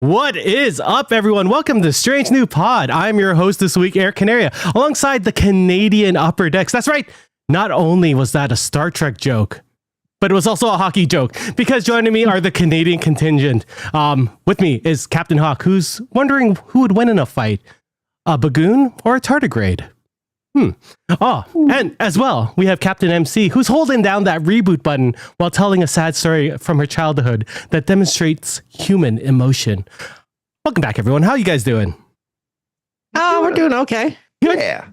What is up, everyone? Welcome to Strange New Pod. I'm your host this week, Eric Canaria, alongside the Canadian Upper Decks. That's right. Not only was that a Star Trek joke, but it was also a hockey joke, because joining me are the Canadian contingent. With me is Captain Hawk, who's wondering who would win in a fight, a Bagoon or a tardigrade. And as well, we have Captain MC, who's holding down that reboot button while telling a sad story from her childhood that demonstrates human emotion. Welcome back, everyone. How are you guys doing? Oh, we're doing okay. Yeah.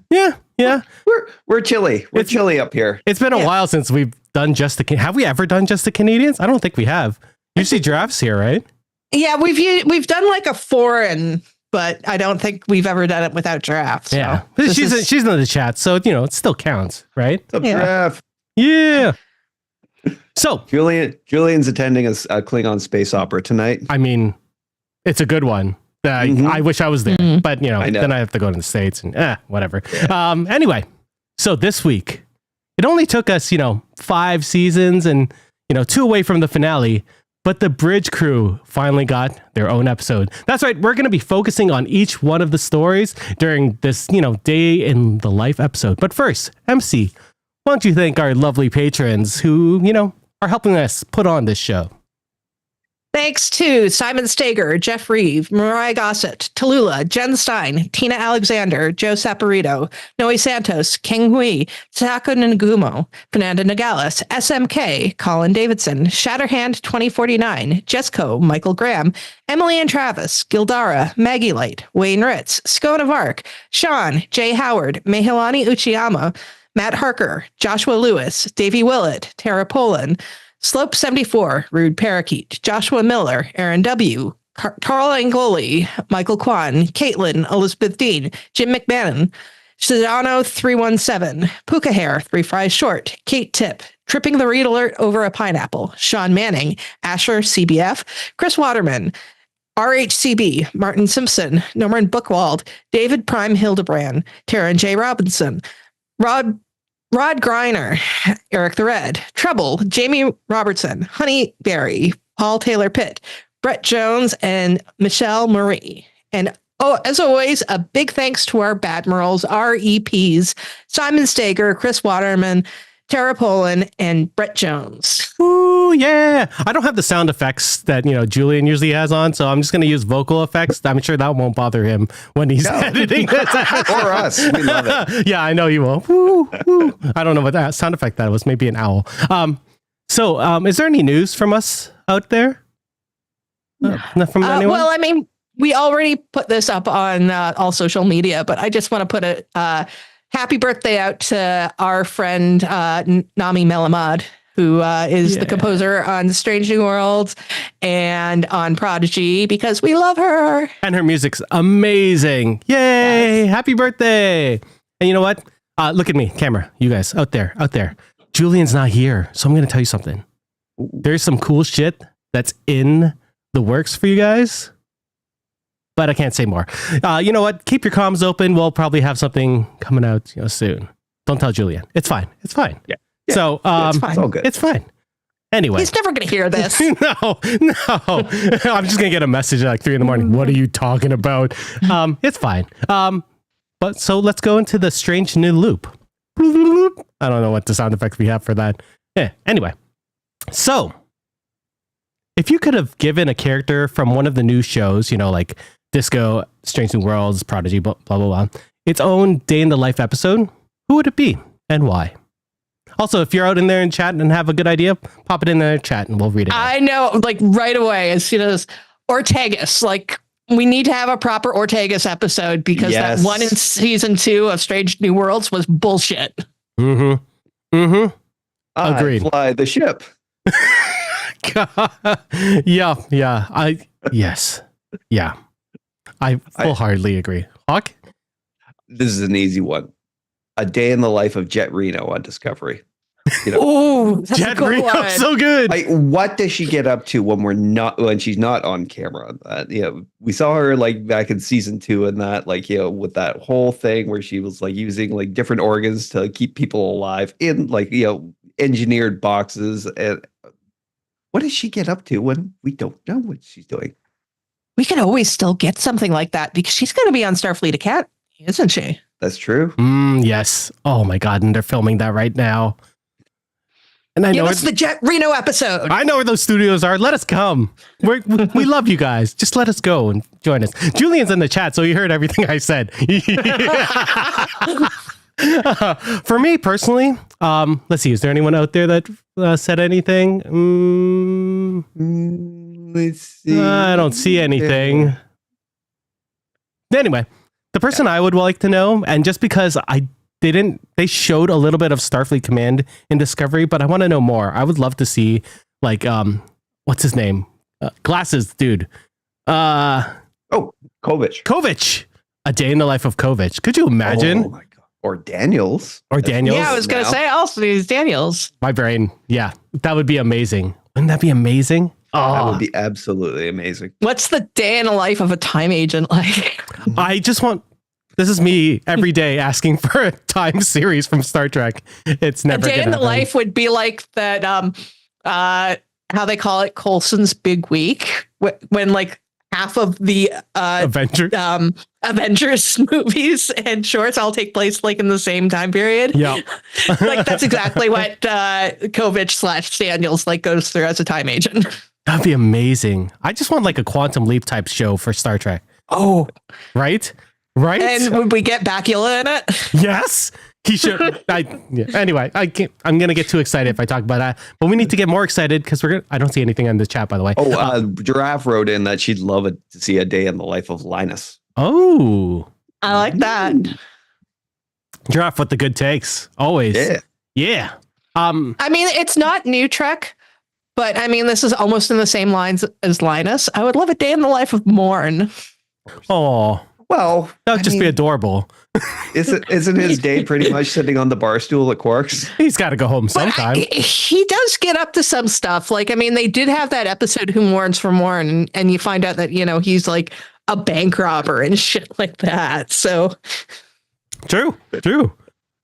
We're chilly. We're chilly up here. It's been a while since we've done just the... Have we ever done just the Canadians? I don't think we have. Usually giraffes here, right? Yeah, we've done like a foreign, but I don't think we've ever done it without giraffes. So yeah, she's in the chat, so it still counts, right? Giraffe. Yeah. So Julian's attending a Klingon space opera tonight. I mean, it's a good one. I wish I was there, but then I have to go to the States and whatever. Yeah. Anyway, so this week, it only took us 5 seasons and 2 away from the finale. But the Bridge Crew finally got their own episode. That's right. We're going to be focusing on each one of the stories during this, day in the life episode. But first, MC, why don't you thank our lovely patrons who, are helping us put on this show? Thanks to Simon Stager, Jeff Reeve, Mariah Gossett, Tallulah, Jen Stein, Tina Alexander, Joe Saporito, Noe Santos, King Hui, Tako Ngumo, Fernanda Nogales, SMK, Colin Davidson, Shatterhand 2049, Jesco, Michael Graham, Emily and Travis, Gildara, Maggie Light, Wayne Ritz, Scone of Arc, Sean, Jay Howard, Mehalani Uchiyama, Matt Harker, Joshua Lewis, Davey Willett, Tara Poland, Slope 74, Rude Parakeet, Joshua Miller, Aaron W., Carl Angoli, Michael Kwan, Caitlin, Elizabeth Dean, Jim McMahon, Sedano 317, Puka Hair, 3 Fries Short, Kate Tip, Tripping the Read Alert Over a Pineapple, Sean Manning, Asher CBF, Chris Waterman, RHCB, Martin Simpson, Norman Bookwald, David Prime Hildebrand, Taryn J. Robinson, Rod Greiner, Eric the Red, Treble, Jamie Robertson, Honey Berry, Paul Taylor Pitt, Brett Jones, and Michelle Marie. And as always, a big thanks to our Badmirals, our EPs, Simon Stager, Chris Waterman, Tara Poland, and Brett Jones. Ooh, yeah. I don't have the sound effects that, Julian usually has on, so I'm just going to use vocal effects. I'm sure that won't bother him when he's editing this. Or us. We love it. Yeah, I know you will. Woo, woo. I don't know what that sound effect that was. Maybe an owl. So is there any news from us out there? From anyone? Well, I mean, we already put this up on all social media, but I just want to put a happy birthday out to our friend Nami Melamad, who is the composer on Strange New Worlds and on Prodigy, because we love her. And her music's amazing. Yay! Yes. Happy birthday! And you know what? Look at me, camera. You guys out there. Julian's not here, so I'm going to tell you something. There's some cool shit that's in the works for you guys, but I can't say more. You know what? Keep your comms open. We'll probably have something coming out soon. Don't tell Julian. It's fine. Yeah. So it's fine. It's all good. It's fine. Anyway. He's never going to hear this. No. I'm just going to get a message at 3 a.m. What are you talking about? It's fine. But so let's go into the strange new loop. I don't know what the sound effects we have for that. Yeah. Anyway. So if you could have given a character from one of the new shows, like Disco, Strange New Worlds, Prodigy, blah, blah, blah. its own day in the life episode, who would it be and why? Also, if you're out in there in chat and have a good idea, pop it in the chat and we'll read it. I know, like right away, as soon as Ortegas, like we need to have a proper Ortegas episode because that one in season 2 of Strange New Worlds was bullshit. Agreed. Fly the ship. Yeah. I full-heartedly agree. Hawk? This is an easy one. A day in the life of Jet Reno on Discovery. You know, Oh, that's Jet a good Reno, one. so good. like, what does she get up to when she's not on camera? We saw her like back in season 2 and that, like, with that whole thing where she was like using like different organs to keep people alive in like, engineered boxes. And what does she get up to when we don't know what she's doing? We can always still get something like that because she's going to be on Starfleet Academy, isn't she? That's true. Yes. Oh my God. And they're filming that right now. And I Give know us the Jet Reno episode. I know where those studios are. Let us come. We love you guys. Just let us go and join us. Julian's in the chat, so he heard everything I said. For me personally, let's see. Is there anyone out there that said anything? Let's see. I don't see anything. Anyway, the person I would like to know, and just because they showed a little bit of Starfleet Command in Discovery, but I want to know more. I would love to see, like, what's his name? Glasses dude. Kovich. A day in the life of Kovich. Could you imagine? Oh my God. Or Daniels. Yeah, I was going to say also these Daniels. My brain. Yeah, that would be amazing. Wouldn't that be amazing? Oh, that would be absolutely amazing. What's the day in the life of a time agent like? I just want. This is me every day asking for a time series from Star Trek. It's never a day in the life would be like that. How they call it, Coulson's Big Week, when like half of the Avengers movies and shorts all take place like in the same time period. Yeah, like that's exactly what Kovich/Daniels like goes through as a time agent. That'd be amazing. I just want like a Quantum Leap type show for Star Trek. Oh, right. And would we get Bakula in it? Yes, he should. Anyway, I can't. I'm gonna get too excited if I talk about that. But we need to get more excited because I don't see anything in the chat, by the way. Giraffe wrote in that she'd love to see a day in the life of Linus. Oh, I like that. Giraffe with the good takes, always. Yeah. I mean, it's not new Trek, but I mean, this is almost in the same lines as Linus. I would love a day in the life of Morn. Oh. Well, that would just be adorable. Isn't his day pretty much sitting on the bar stool at Quark's? He's got to go home sometime. He does get up to some stuff. Like, I mean, they did have that episode Who Mourns for Morn, and you find out that, he's like a bank robber and shit like that. So True.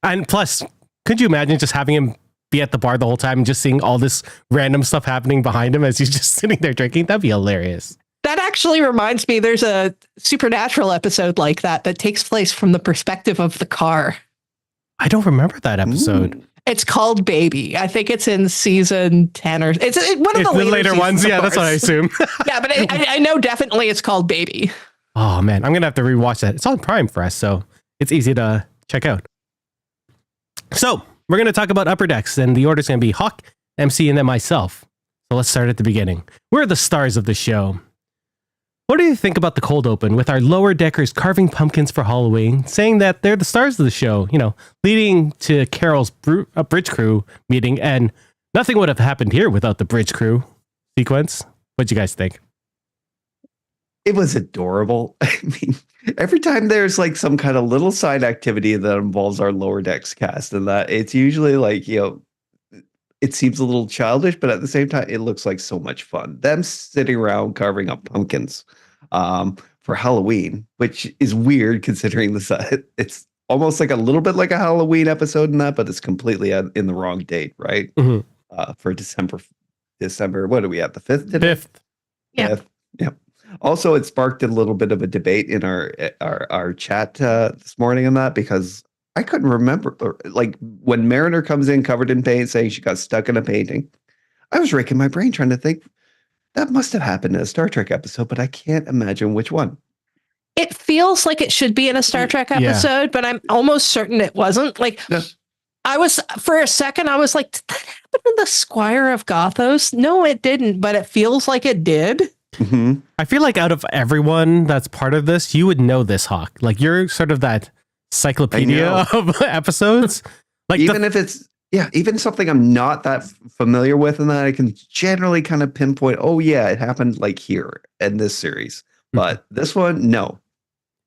And plus, could you imagine just having him be at the bar the whole time and just seeing all this random stuff happening behind him as he's just sitting there drinking? That'd be hilarious. That actually reminds me, there's a Supernatural episode like that takes place from the perspective of the car. I don't remember that episode. It's called Baby. I think it's in season 10 or it's one of the later ones. Yeah, that's what I assume. Yeah, but I know definitely it's called Baby. Oh man, I'm gonna have to rewatch that. It's on Prime for us, so it's easy to check out. So we're gonna talk about Upper Decks, and the order's gonna be Hawk, MC, and then myself. So let's start at the beginning. We're the stars of the show. What do you think about the cold open with our lower deckers carving pumpkins for Halloween, saying that they're the stars of the show, leading to Carol's bridge crew meeting, and nothing would have happened here without the bridge crew sequence? What'd you guys think? It was adorable. I mean, every time there's like some kind of little side activity that involves our lower decks cast, and that it's usually like, it seems a little childish, but at the same time, it looks like so much fun. Them sitting around carving up pumpkins for Halloween, which is weird considering it's almost like a little bit like a Halloween episode in that, but it's completely in the wrong date, right? Mm-hmm. For December. What are we at? The 5th today? 5th. Yeah. 5th. Yeah. Also, it sparked a little bit of a debate in our chat this morning on that, because I couldn't remember, like when Mariner comes in covered in paint saying she got stuck in a painting. I was raking my brain trying to think that must have happened in a Star Trek episode, but I can't imagine which one. It feels like it should be in a Star Trek Yeah. episode, but I'm almost certain it wasn't. Like, Yeah. I was, for a second, I was like, did that happen to the Squire of Gothos? No, it didn't, but it feels like it did. Mhm. I feel like out of everyone that's part of this, you would know this, Hawk. Like you're sort of that cyclopedia of episodes. Like Even if it's even something I'm not that familiar with, and that I can generally kind of pinpoint. Oh yeah, it happened like here in this series, but this one, no.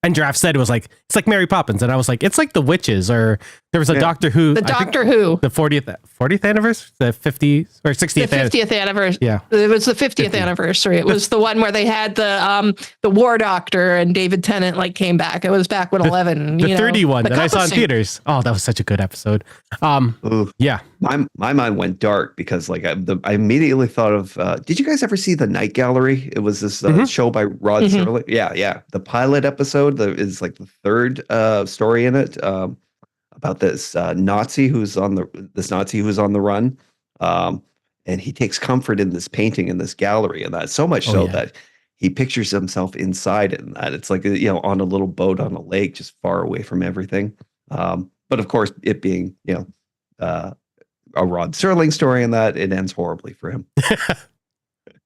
and Draft said it was like it's like Mary Poppins, and I was like, it's like the witches, or there was a Doctor Who, The Doctor Who. the 40th anniversary, the 50th or 60th, The 50th anniversary. Yeah, It was the 50th 50. anniversary. It was the one where they had the War Doctor and David Tennant like came back. It was back when 11. the 30 one the that I saw in compassing. theaters. Oh, that was such a good episode. Ooh. Yeah, My mind went dark because like I immediately thought of. Did you guys ever see the Night Gallery? It was this show by Rod Serling. Yeah. The pilot episode is like the third story in it about this Nazi who's on the run, and he takes comfort in this painting in this gallery, and that so much that he pictures himself inside it, and that it's like on a little boat on a lake, just far away from everything. But of course, it being a Rod Serling story, and that it ends horribly for him.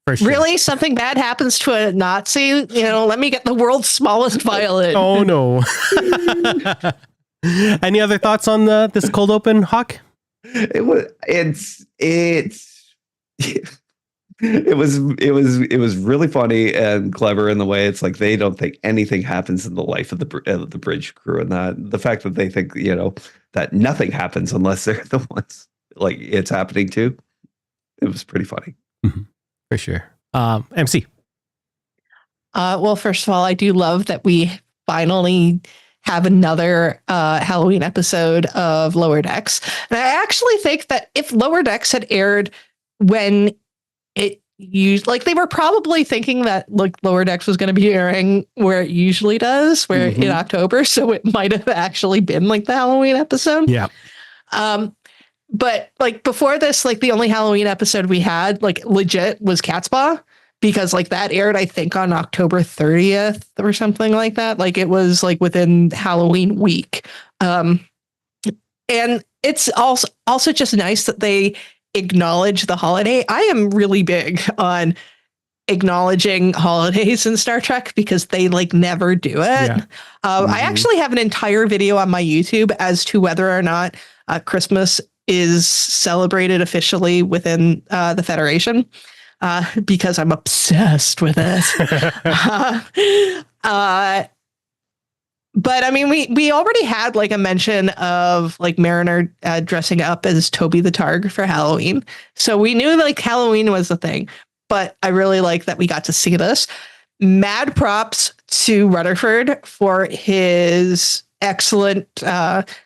for sure. Really? Something bad happens to a Nazi? Let me get the world's smallest violin. Oh no. Any other thoughts on this cold open, Hawk? It was really funny and clever in the way it's like they don't think anything happens in the life of the bridge crew, and that the fact that they think that nothing happens unless they're the ones like it's happening to. It was pretty funny. For sure. MC. Well, first of all, I do love that we finally have another Halloween episode of Lower Decks. And I actually think that if Lower Decks had aired when it used, like they were probably thinking that like Lower Decks was going to be airing where it usually does, where in October. So it might have actually been like the Halloween episode. Yeah. But like before this, like the only Halloween episode we had like legit was Catspaw, because like that aired, I think, on October 30th or something like that. Like it was like within Halloween week. And it's also just nice that they acknowledge the holiday. I am really big on acknowledging holidays in Star Trek because they like never do it. Yeah. I actually have an entire video on my YouTube as to whether or not Christmas is celebrated officially within the Federation. Because I'm obsessed with it. But I mean, we already had like a mention of like Mariner dressing up as Toby the Targ for Halloween. So we knew like Halloween was the thing, but I really like that we got to see this. Mad props to Rutherford for his excellent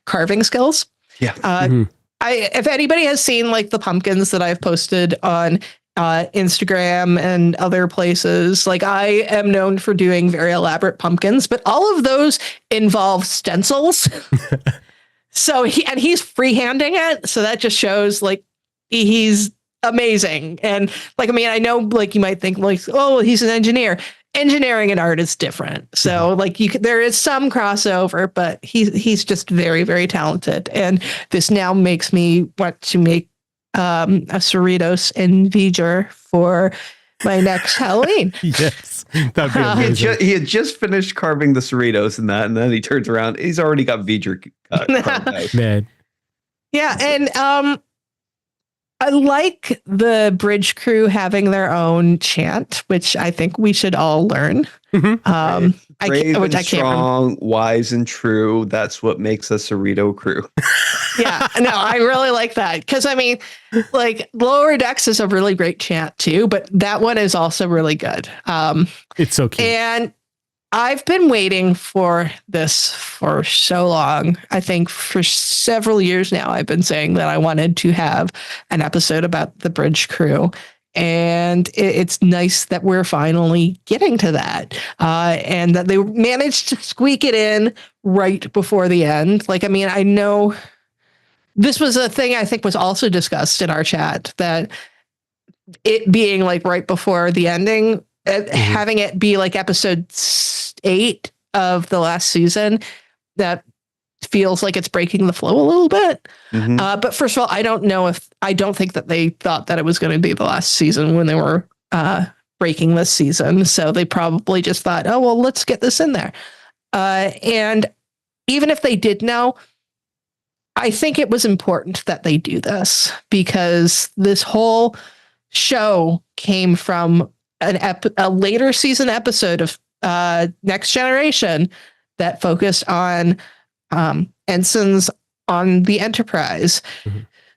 carving skills. Yeah. If anybody has seen like the pumpkins that I've posted on Instagram and other places, like I am known for doing very elaborate pumpkins, but all of those involve stencils. So he's freehanding it. So that just shows like he's amazing. And like, I mean, I know like you might think like, oh, he's an engineer. Engineering and art is different. So like there is some crossover, but he's just very, very talented. And this now makes me want to make a Cerritos and V'ger for my next Halloween. Yes, that'd be amazing. He had just finished carving the Cerritos and that, and then he turns around. He's already got V'ger carved out. Man. Yeah, and I like the bridge crew having their own chant, which I think we should all learn. Brave and strong, wise and true. That's what makes a Cerrito crew. Yeah, no, I really like that because I mean, like Lower Decks is a really great chant too, but that one is also really good. It's so cute. And I've been waiting for this for so long. I think for several years now, I've been saying that I wanted to have an episode about the bridge crew. And it's nice that we're finally getting to that. And that they managed to squeak it in right before the end. Like, I mean, I know this was a thing I think was also discussed in our chat, that it being like right before the ending, having it be like episode 8 of the last season that feels like it's breaking the flow a little bit. But first of all, I don't think that they thought that it was going to be the last season when they were breaking this season. So they probably just thought, oh, well, let's get this in there. And even if they did know, I think it was important that they do this because this whole show came from a later season episode of Next Generation that focused on ensigns on the Enterprise.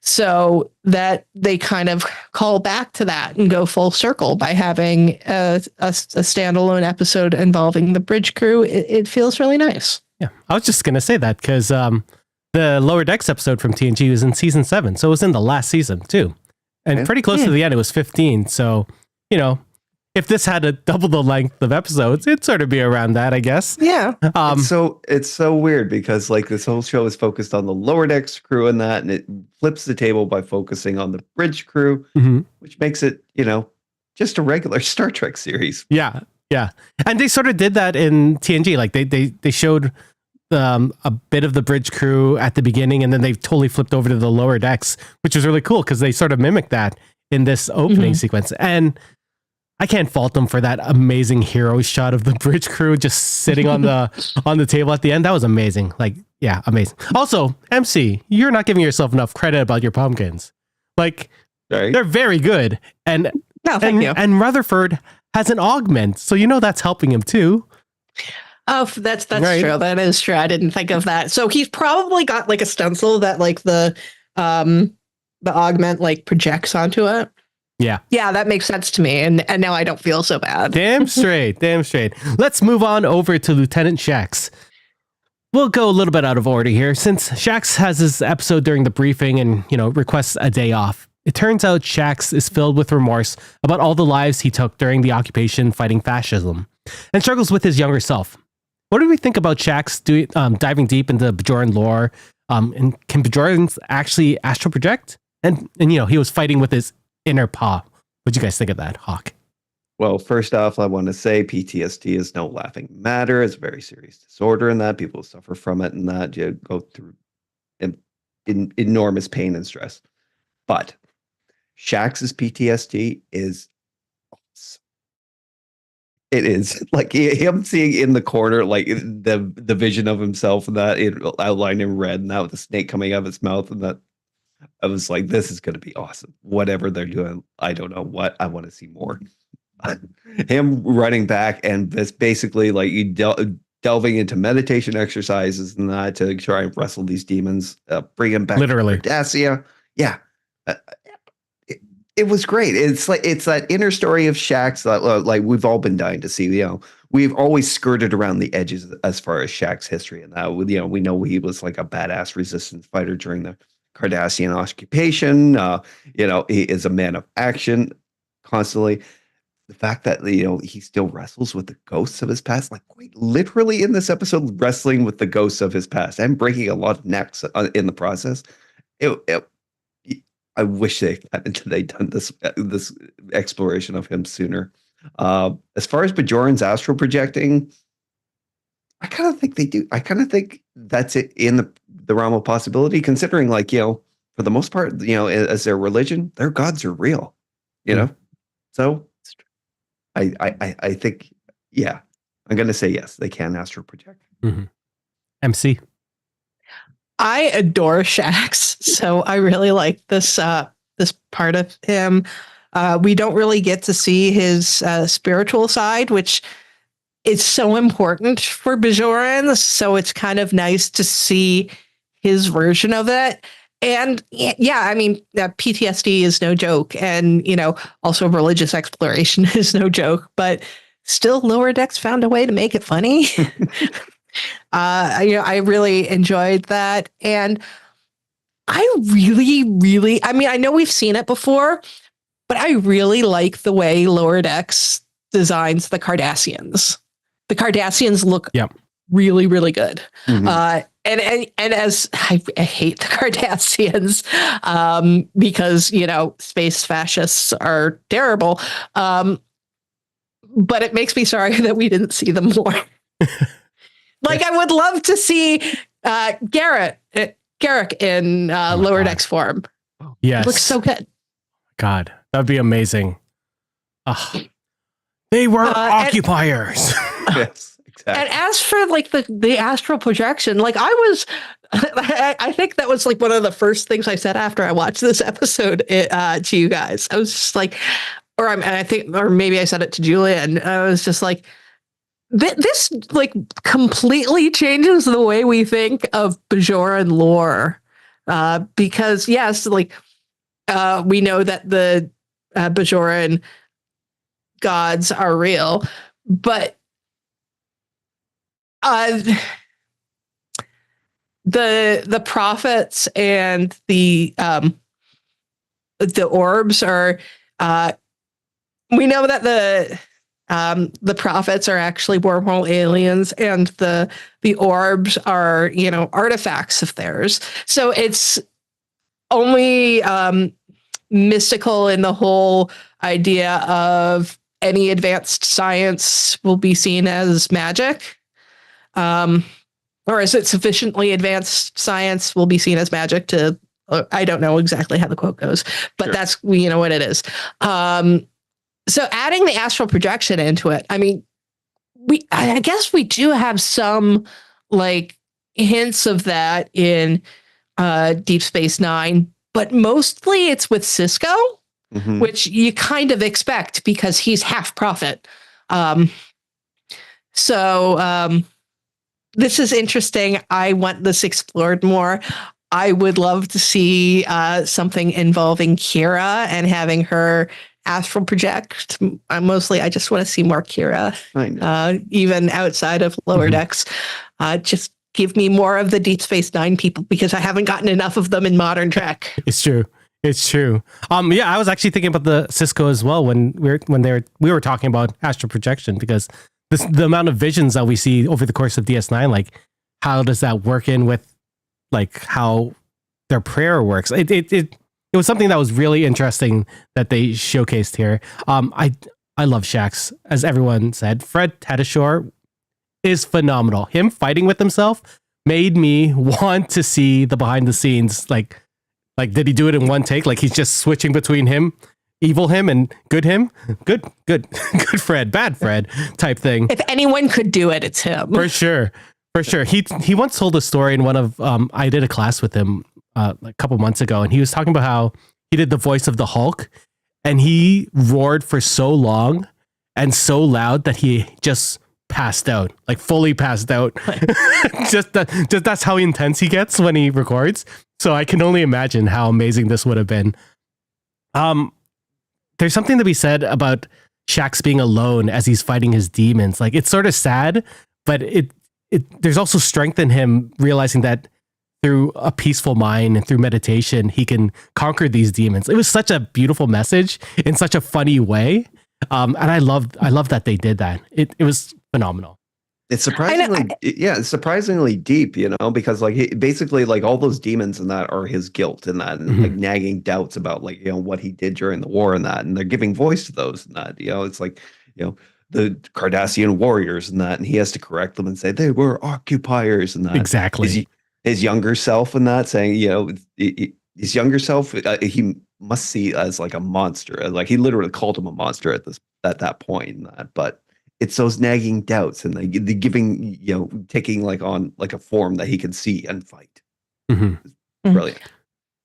So that they kind of call back to that and go full circle by having a standalone episode involving the bridge crew. It feels really nice. Yeah, I was just going to say that because the Lower Decks episode from TNG was in season 7. So it was in the last season too. And pretty close to the end, it was 15. So, if this had a double the length of episodes, it'd sort of be around that, I guess. Yeah. It's so weird because like this whole show is focused on the Lower Decks crew and that, and it flips the table by focusing on the bridge crew, which makes it, just a regular Star Trek series. Yeah. Yeah. And they sort of did that in TNG. Like they showed a bit of the bridge crew at the beginning, and then they totally flipped over to the Lower Decks, which was really cool because they sort of mimicked that in this opening sequence. And I can't fault them for that amazing hero shot of the bridge crew just sitting on the table at the end. That was amazing. Like, yeah, amazing. Also, MC, you're not giving yourself enough credit about your pumpkins. Like, they're very good. And thank you. And Rutherford has an augment, so that's helping him too. Oh, that's right. True. That is true. I didn't think of that. So he's probably got like a stencil that like the augment like projects onto it. Yeah. Yeah, that makes sense to me. And now I don't feel so bad. Damn straight. Let's move on over to Lieutenant Shax. We'll go a little bit out of order here. Since Shax has his episode during the briefing and, requests a day off, it turns out Shax is filled with remorse about all the lives he took during the occupation fighting fascism and struggles with his younger self. What do we think about Shax diving deep into Bajoran lore? And can Bajorans actually astral project? And he was fighting with his inner paw. What'd you guys think of that, Hawk? Well, first off, I want to say PTSD is no laughing matter. It's a very serious disorder in that people suffer from it and that you go through enormous pain and stress. But Shax's PTSD is awesome. It is like him seeing in the corner, like the vision of himself and that it outlined in red and that with the snake coming out of his mouth and that. I was like, this is going to be awesome. Whatever they're doing, I don't know what. I want to see more. Him running back and this basically like you delving into meditation exercises and that to try and wrestle these demons, bring him back literally to Cardassia. Yeah. It was great. It's that inner story of Shax that like we've all been dying to see. We've always skirted around the edges as far as Shax's history and that. We know he was like a badass resistance fighter during the Cardassian occupation. He is a man of action constantly. The fact that he still wrestles with the ghosts of his past, like quite literally in this episode, wrestling with the ghosts of his past and breaking a lot of necks in the process. I wish they'd done this exploration of him sooner. As far as Bajorans astral projecting, I kind of think they do. I kind of think that's it in the realm of possibility, considering for the most part, as their religion, their gods are real, So I think, yeah, I'm going to say yes, they can astral project. MC. I adore Shax, so I really like this part of him. We don't really get to see his spiritual side, which is so important for Bajorans. So it's kind of nice to see his version of it. And yeah, I mean, PTSD is no joke. And, also religious exploration is no joke, but still Lower Decks found a way to make it funny. I really enjoyed that. And I really, I mean, I know we've seen it before, but I really like the way Lower Decks designs the Cardassians. The Cardassians look really, really good. And as I hate the Cardassians because, space fascists are terrible. But it makes me sorry that we didn't see them more. Like, I would love to see Garrick in Lower Decks form. Yes. It looks so good. God, that'd be amazing. They were occupiers. Yes, exactly. And as for like the astral projection, like I think that was like one of the first things I said after I watched this episode to you guys. I was just like, or maybe I said it to Julia, and I was just like, this like completely changes the way we think of Bajoran lore, because yes, like we know that the Bajoran gods are real, but the prophets and the orbs are we know that the prophets are actually wormhole aliens, and the orbs are, you know, artifacts of theirs. So it's only mystical in the whole idea of any advanced science will be seen as magic. Or is it sufficiently advanced science will be seen as magic to, I don't know exactly how the quote goes, but Sure. that's, you know what it is. So adding the astral projection into it, I mean, I guess we do have some like hints of that in Deep Space Nine, but mostly it's with Cisco, Mhm. which you kind of expect because he's half prophet. So this is interesting. I want this explored more. I would love to see something involving Kira and having her astral project. Mostly, I just want to see more Kira, I know. even outside of Lower Mhm. Decks. Just give me more of the Deep Space Nine people, because I haven't gotten enough of them in modern Trek. It's true. It's true. Yeah, I was actually thinking about the Cisco as well when we were talking about astral projection, because the amount of visions that we see over the course of DS9, like how does that work in with like how their prayer works? It was something that was really interesting that they showcased here. I love Shax, as everyone said. Fred Tedashore is phenomenal. Him fighting with himself made me want to see the behind the scenes. Like did he do it in one take? Like he's just switching between him, evil him, and good him. Good Fred, bad Fred type thing. If anyone could do it, it's him. For sure. He once told a story in one of I did a class with him a couple months ago, and he was talking about how he did the voice of the Hulk, and he roared for so long and so loud that he just passed out, like fully passed out. just that's how intense he gets when he records. So I can only imagine how amazing this would have been. There's something to be said about Shax being alone as he's fighting his demons. Like it's sort of sad, but there's also strength in him realizing that through a peaceful mind and through meditation, he can conquer these demons. It was such a beautiful message in such a funny way. And I love that they did that. It was phenomenal. It's surprisingly deep, you know, because like basically like all those demons and that are his guilt and that, and like nagging doubts about like, you know, what he did during the war and that, and they're giving voice to those and that, you know, it's like, you know, the Cardassian warriors and that, and he has to correct them and say they were occupiers and that. Exactly. His younger self and that, saying, you know, his younger self, he must see as like a monster. Like he literally called him a monster at that point and that, but it's those nagging doubts and the giving, you know, taking like on like a form that he can see and fight. Mm-hmm. Brilliant.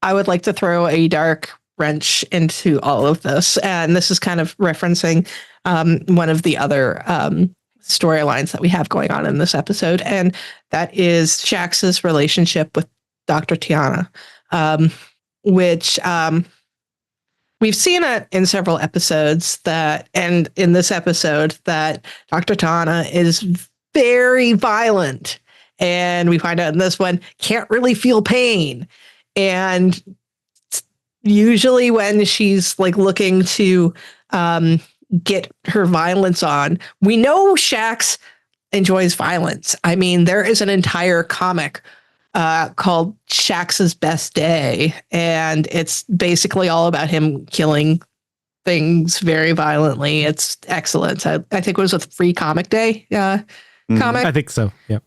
I would like to throw a dark wrench into all of this. And this is kind of referencing one of the other storylines that we have going on in this episode. And that is Shax's relationship with Dr. Tiana, which we've seen it in several episodes and in this episode that Dr. Tiana is very violent. And we find out in this one, can't really feel pain. And usually when she's like looking to get her violence on, we know Shax enjoys violence. I mean, there is an entire comic called Shax's Best Day, and it's basically all about him killing things very violently. It's excellent. I think it was a Free Comic Day comic. I think so. Yeah.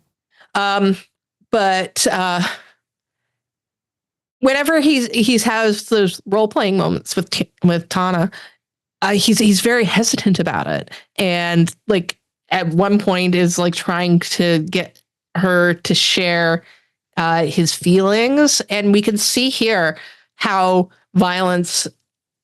But whenever he's has those role playing moments with Tana, he's very hesitant about it, and like at one point is like trying to get her to share his feelings, and we can see here how violence,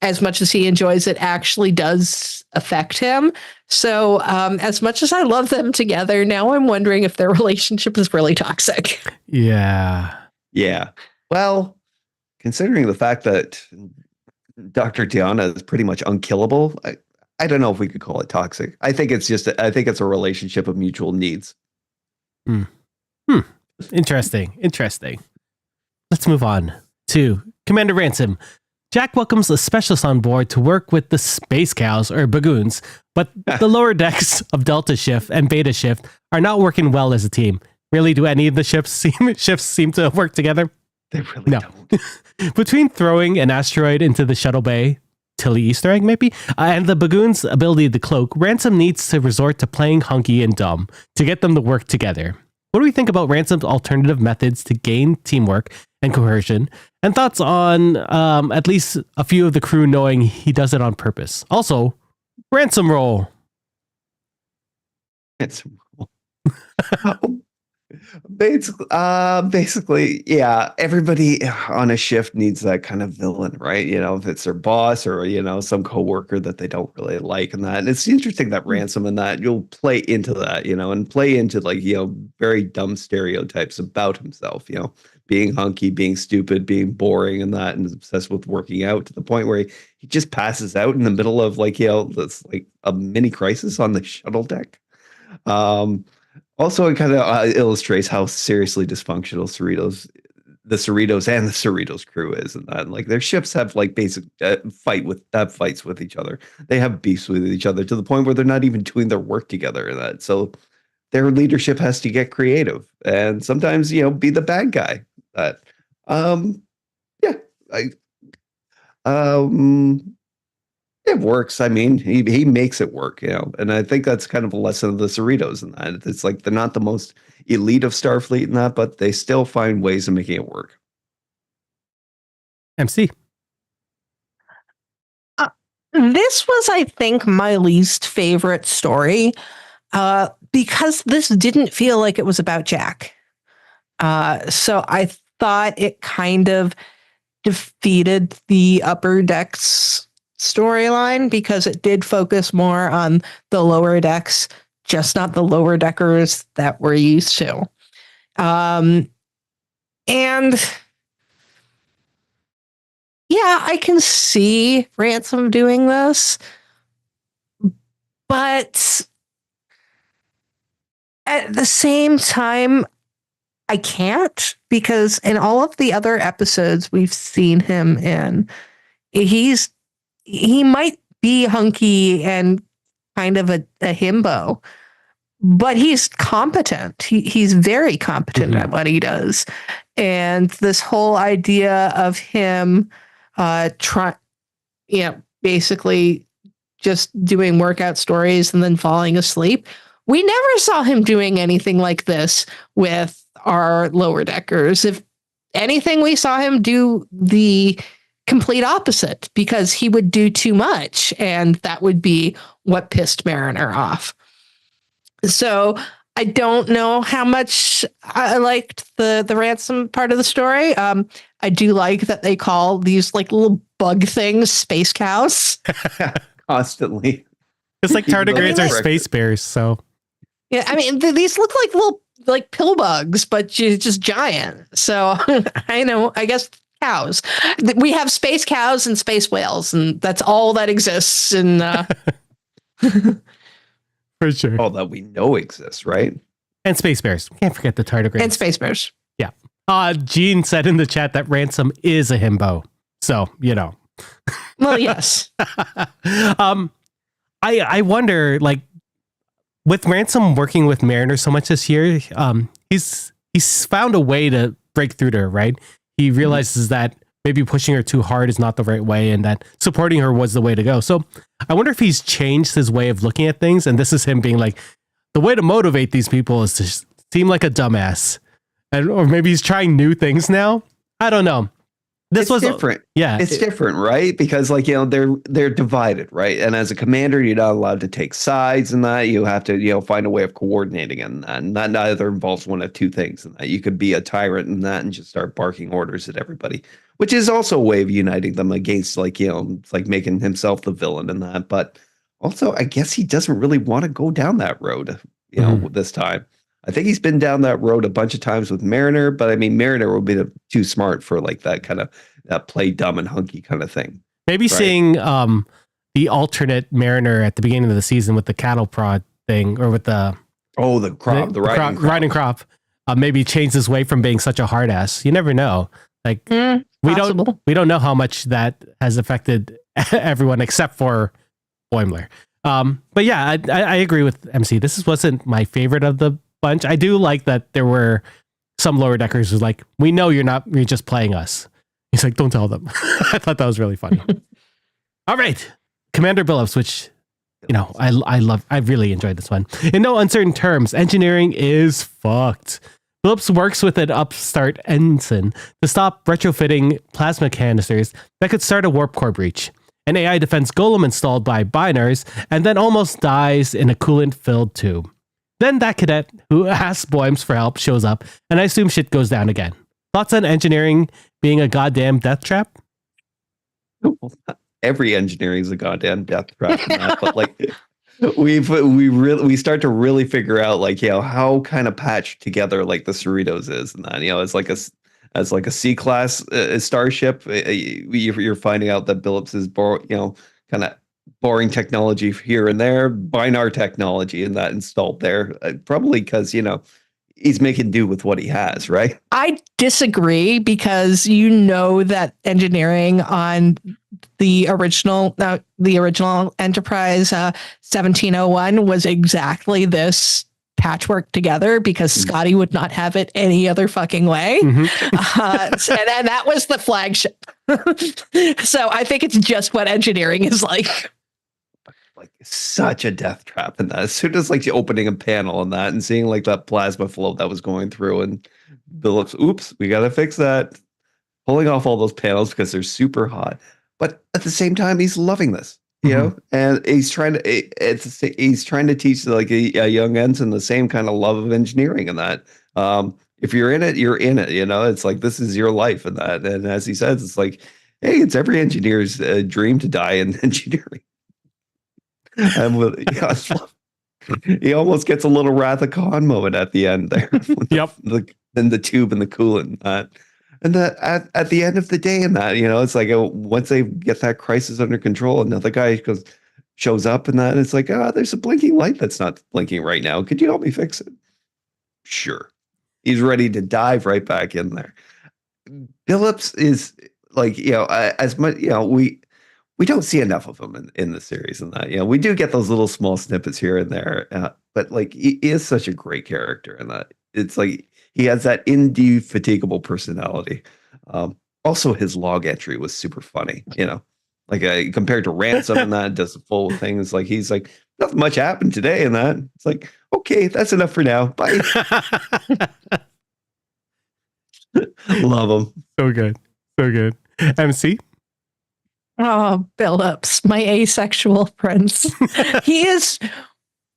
as much as he enjoys it, actually does affect him. So as much as I love them together, now I'm wondering if their relationship is really toxic. Yeah. Yeah. Well, considering the fact that Dr. Diana is pretty much unkillable, I don't know if we could call it toxic. I think it's a relationship of mutual needs. Interesting. Let's move on to Commander Ransom. Jack welcomes a specialist on board to work with the Space Cows, or Bagoons, but the lower decks of Delta Shift and Beta Shift are not working well as a team. Really, do any of the shifts seem to work together? They really don't. Between throwing an asteroid into the shuttle bay, Tilly Easter egg maybe, and the Bagoons' ability to cloak, Ransom needs to resort to playing hunky and dumb to get them to work together. What do we think about Ransom's alternative methods to gain teamwork and cohesion? And thoughts on at least a few of the crew knowing he does it on purpose. Also, Ransom roll. Ransom roll. Basically, yeah, everybody on a shift needs that kind of villain, right? You know, if it's their boss or, you know, some coworker that they don't really like and that. And it's interesting that Ransom and that you'll play into that, you know, and play into like, you know, very dumb stereotypes about himself, you know, being hunky, being stupid, being boring and that, and is obsessed with working out to the point where he just passes out in the middle of like, you know, that's like a mini crisis on the shuttle deck. Also, it kind of illustrates how seriously dysfunctional the Cerritos and the Cerritos crew is, and that like their ships have like basic fights with each other. They have beefs with each other to the point where they're not even doing their work together, and that so their leadership has to get creative and sometimes, you know, be the bad guy. That it works. I mean, he makes it work, you know, and I think that's kind of a lesson of the Cerritos in that. It's like they're not the most elite of Starfleet in that, but they still find ways of making it work. MC. This was, I think, my least favorite story because this didn't feel like it was about Jack. So I thought it kind of defeated the Upper Decks storyline because it did focus more on the lower decks, just not the lower deckers that we're used to. And yeah, I can see Ransom doing this, but at the same time, I can't, because in all of the other episodes we've seen him in, he might be hunky and kind of a himbo, but he's competent. He's very competent at what he does. And this whole idea of him basically just doing workout stories and then falling asleep. We never saw him doing anything like this with our lower deckers. If anything, we saw him do the complete opposite because he would do too much, and that would be what pissed Mariner off. So I don't know how much I liked the Ransom part of the story. I do like that they call these like little bug things space cows. Constantly. It's like tardigrades are space bears, so. Yeah, I mean, these look like little like pill bugs, but just giant. So I know, I guess cows. We have space cows and space whales, and that's all that exists in for sure. All that we know exists, right? And space bears. Can't forget the tardigrades. And space bears. Yeah. Gene said in the chat that Ransom is a himbo. So, you know. Well, yes. I wonder, like, with Ransom working with Mariner so much this year, he's found a way to break through to her, right? He realizes that maybe pushing her too hard is not the right way and that supporting her was the way to go. So I wonder if he's changed his way of looking at things. And this is him being like, the way to motivate these people is to seem like a dumbass, or maybe he's trying new things now. I don't know. This was different. Yeah, it's different, right? Because they're divided, right? And as a commander, you're not allowed to take sides in that. You have to find a way of coordinating in that. And that neither involves one of two things. In that you could be a tyrant in that and just start barking orders at everybody, which is also a way of uniting them against it's like making himself the villain in that. But also, I guess he doesn't really want to go down that road, this time. I think he's been down that road a bunch of times with Mariner, but I mean, Mariner would be too smart for like that kind of play dumb and hunky kind of thing. Maybe seeing the alternate Mariner at the beginning of the season with the cattle prod thing, or with the riding crop, maybe changed his way from being such a hard ass. You never know. Like we don't know how much that has affected everyone except for Boimler. But yeah, I agree with MC. This wasn't my favorite of the bunch. I do like that there were some lower deckers who's like, we know you're just playing us. He's like, don't tell them. I thought that was really funny. All right. Commander Billups, which, I really enjoyed this one. In no uncertain terms, engineering is fucked. Billups works with an upstart ensign to stop retrofitting plasma canisters that could start a warp core breach. An AI defense golem installed by Binars, and then almost dies in a coolant-filled tube. Then that cadet who asks Boims for help shows up, and I assume shit goes down again. Thoughts on engineering being a goddamn death trap? Every engineering is a goddamn death trap, but like we start to really figure out how kind of patched together like the Cerritos is, and that as like a C-class starship, you're finding out that Billups is kind of boring technology here and there, Binar technology, and that installed there, probably because he's making do with what he has, right? I disagree, because that engineering on the original Enterprise 1701 was exactly this patchwork together, because Scotty would not have it any other fucking way. And that was the flagship. So I think it's just what engineering is like. Like such a death trap in that. As soon as opening a panel on that and seeing that plasma flow that was going through, and Billups, oops, we got to fix that. Pulling off all those panels because they're super hot. But at the same time, he's loving this, and he's trying to teach a young ensign the same kind of love of engineering, and that if you're in it, you're in it. It's like, this is your life, and that. And as he says, it's like, hey, it's every engineer's dream to die in engineering. And he almost gets a little Wrath of Khan moment at the end there. Yep. And the tube and the coolant. And at the end of the day, in that, it's like once they get that crisis under control, another guy shows up, and that it's like, there's a blinking light that's not blinking right now. Could you help me fix it? Sure. He's ready to dive right back in there. Billups is as much, we don't see enough of him in the series, and that we do get those little small snippets here and there, but he is such a great character, and that it's like he has that indefatigable personality. Also, his log entry was super funny, compared to Ransom, and that does the full thing. It's like he's like, nothing much happened today, and that it's like, okay, that's enough for now. Bye. Love him. So good. MC. Oh, Billups, my asexual prince. He is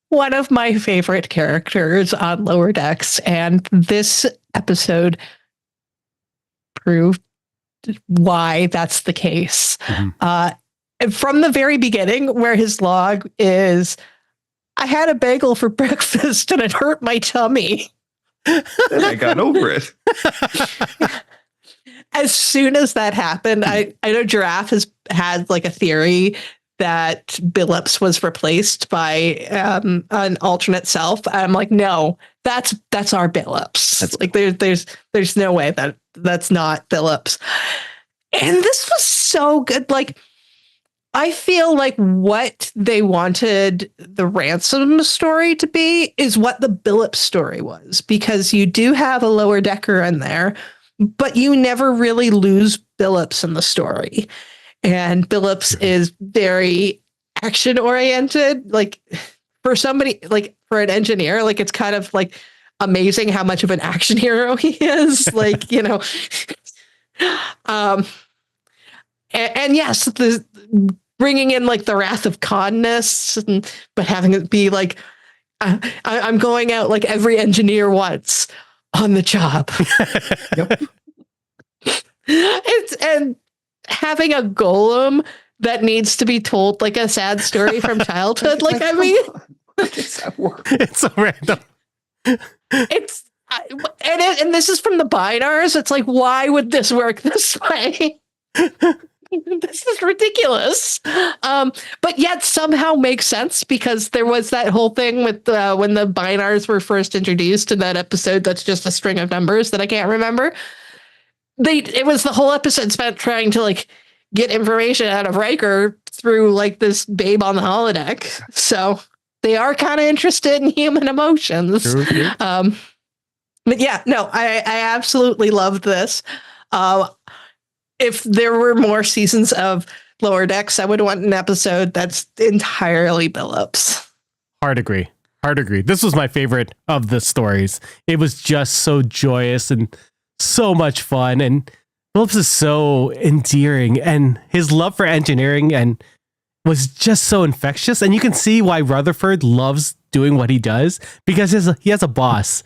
one of my favorite characters on Lower Decks, and this episode proved why that's the case. From the very beginning, where his log is, I had a bagel for breakfast and it hurt my tummy. And I got over it. As soon as that happened, I know Giraffe has had a theory that Billups was replaced by an alternate self. I'm like, no, that's our Billups. There's no way that's not Billups. And this was so good. I feel like what they wanted the Ransom story to be is what the Billups story was, because you do have a lower decker in there, but you never really lose Billups in the story. And Billups is very action oriented. For somebody, for an engineer, it's kind of like, amazing how much of an action hero he is. Like, and yes, the bringing in like the wrath of Khan-ness, but having it be like, I'm going out like every engineer once on the job. Yep. And having a golem that needs to be told like a sad story from childhood. Like, I mean, Does that work? It's so random. And this is from the Binars. It's like, why would this work this way? This is ridiculous. But yet somehow makes sense, because there was that whole thing with when the Binars were first introduced in that episode that's just a string of numbers that I can't remember. It was the whole episode spent trying to like get information out of Riker through like this babe on the holodeck. So they are kind of interested in human emotions. True. But yeah, no, I absolutely loved this. If there were more seasons of Lower Decks, I would want an episode that's entirely Billups. Hard agree. This was my favorite of the stories. It was just so joyous and so much fun. And Phillips is so endearing, and his love for engineering and was just so infectious. And you can see why Rutherford loves doing what he does, because he has a boss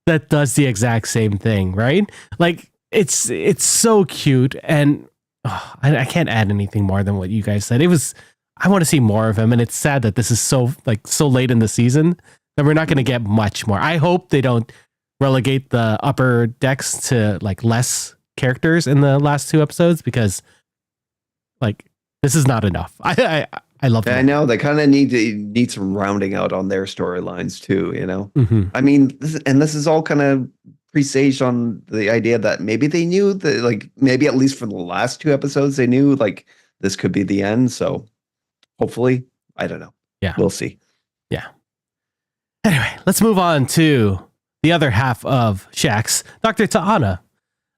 that does the exact same thing, right? Like, it's so cute, and I can't add anything more than what you guys said. I want to see more of him, and it's sad that this is so late in the season that we're not going to get much more. I hope they don't relegate the upper decks to like less characters in the last 2 episodes, because like this is not enough. I love it. I know they kind of need some rounding out on their storylines too. Mm-hmm. I mean, this is all kind of presaged on the idea that maybe they knew that, like, maybe at least for the last 2 episodes, they knew like this could be the end. So hopefully, I don't know. Yeah, we'll see. Yeah. Anyway, let's move on to the other half of Shax, Dr. Ta'ana.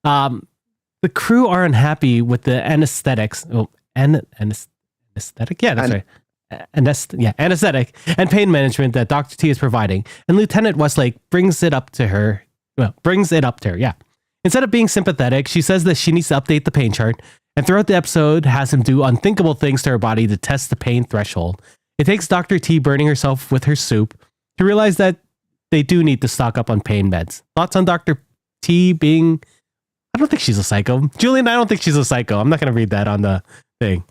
The crew are unhappy with the anesthetics. Oh, anesthetic? Yeah, that's right. Anesthetic and pain management that Dr. T is providing. And Lieutenant Westlake brings it up to her. Yeah. Instead of being sympathetic, she says that she needs to update the pain chart, and throughout the episode has him do unthinkable things to her body to test the pain threshold. It takes Dr. T burning herself with her soup to realize that they do need to stock up on pain meds. Thoughts on Dr. T being... I don't think she's a psycho. Julian, I don't think she's a psycho. I'm not going to read that on the thing.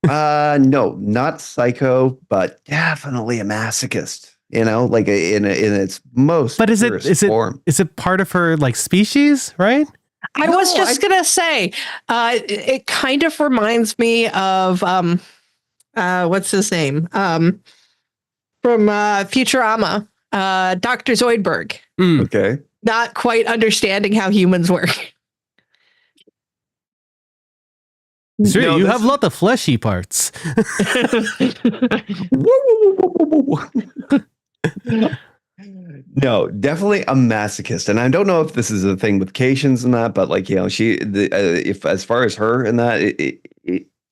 No, not psycho, but definitely a masochist. Like in its most. But is it part of her like species, right? I was just gonna say, it kind of reminds me of what's his name from Futurama, Dr. Zoidberg. Okay. Not quite understanding how humans work. Sure, no, you have a lot of fleshy parts. No, definitely a masochist, and I don't know if this is a thing with Cations and that, but like if as far as her and that,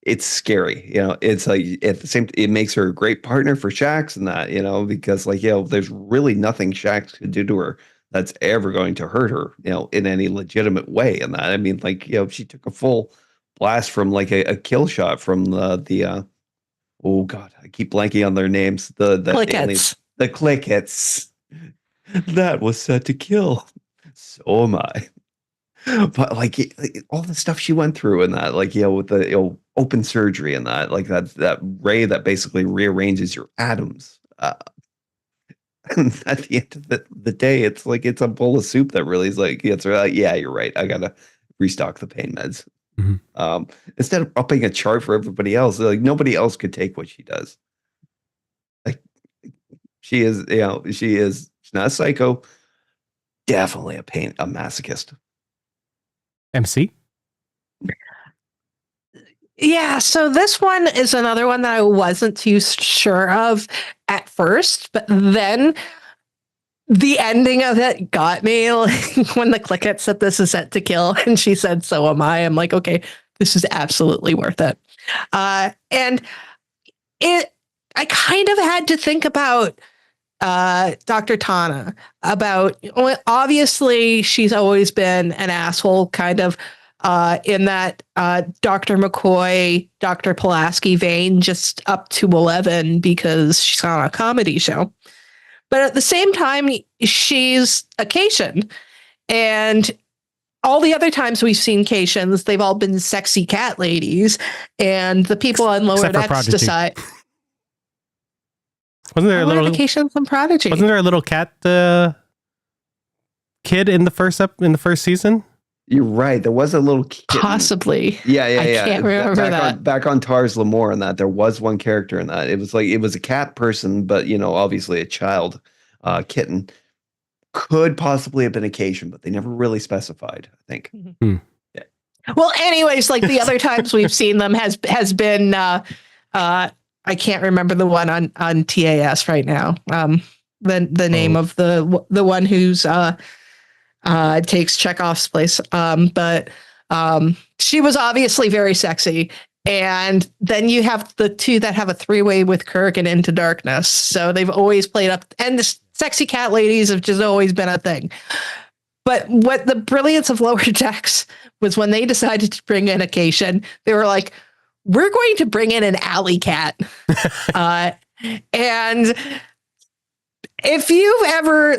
it's scary. It's like at the same, it makes her a great partner for Shax and that, because like there's really nothing Shax could do to her that's ever going to hurt her, in any legitimate way. And that, I mean, like she took a full blast from like a kill shot from the oh god, I keep blanking on their names. The Clickets. The Clickets. That was set to kill. So am I. But like all the stuff she went through and that, like with the open surgery and that, like that ray that basically rearranges your atoms. And at the end of the day, it's like it's a bowl of soup that really is like yeah, you're right. I gotta restock the pain meds. Mm-hmm. Instead of upping a chart for everybody else, like nobody else could take what she does. Like she's not a psycho, definitely a masochist. MC? Yeah, so this one is another one that I wasn't too sure of at first, but then the ending of it got me. Like, when the Clicket said this is set to kill, and she said, "So am I." I'm like, okay, this is absolutely worth it. And I kind of had to think about Dr. Tana about, obviously she's always been an asshole kind of in that Dr. McCoy, Dr. Pulaski vein, just up to 11 because she's on a comedy show. But at the same time, she's a Cation. And all the other times we've seen Cations, they've all been sexy cat ladies. And the people on Lower Decks decide... Wasn't there a little Cations and Prodigy? Wasn't there a little cat kid in the first season? You're right. There was a little kitten. Possibly. Yeah. I can't remember that. Back on Tars Lamore and that, there was one character in that. It was a cat person, but obviously a child kitten. Could possibly have been a Cation, but they never really specified, I think. Mm-hmm. Yeah. Well, anyways, like the other times we've seen them has been I can't remember the one on TAS right now. The name of the one who's takes Chekhov's place. But she was obviously very sexy. And then you have the two that have a three-way with Kirk and Into Darkness. So they've always played up, and the sexy cat ladies have just always been a thing. But what the brilliance of Lower Decks was when they decided to bring in a Cation, they were like, we're going to bring in an alley cat. And if you've ever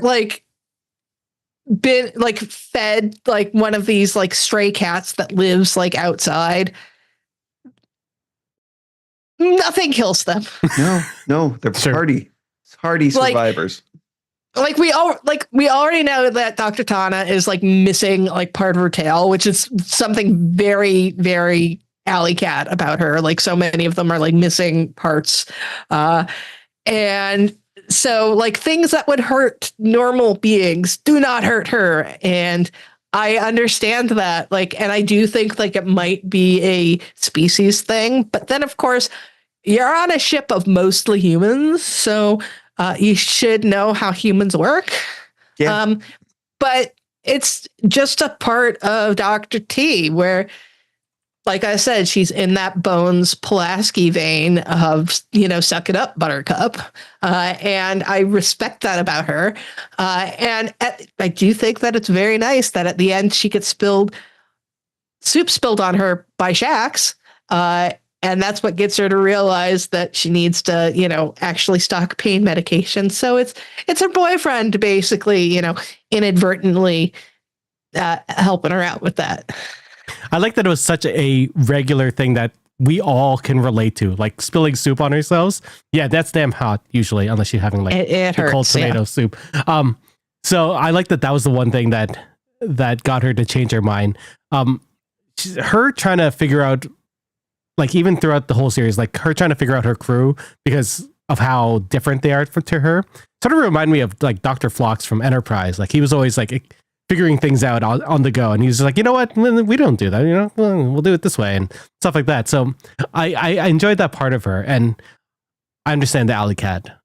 been fed one of these stray cats that lives outside, nothing kills them. No, they're Sure. hardy survivors. We already know that Dr. Tana is missing part of her tail, which is something very, very alley cat about her. So many of them are missing parts. And so things that would hurt normal beings do not hurt her. And I understand that. And I do think it might be a species thing. But then of course you're on a ship of mostly humans. So you should know how humans work. Yeah. But it's just a part of Dr. T where, like I said, she's in that Bones Pulaski vein of, suck it up, Buttercup. And I respect that about her. And I do think that it's very nice that at the end she gets soup spilled on her by Shax. And that's what gets her to realize that she needs to, actually stock pain medication. So it's her boyfriend basically, inadvertently helping her out with that. I like that it was such a regular thing that we all can relate to, spilling soup on ourselves. Yeah, that's damn hot usually, unless you're having it hurts, cold tomato soup. So I like that was the one thing that got her to change her mind. Her trying to figure out, even throughout the whole series, her trying to figure out her crew because of how different they are to her, sort of remind me of Dr. Phlox from Enterprise. He was always figuring things out on the go, and he's just like, you know what, we don't do that, we'll do it this way and stuff like that. So I enjoyed that part of her, and I understand the alley cat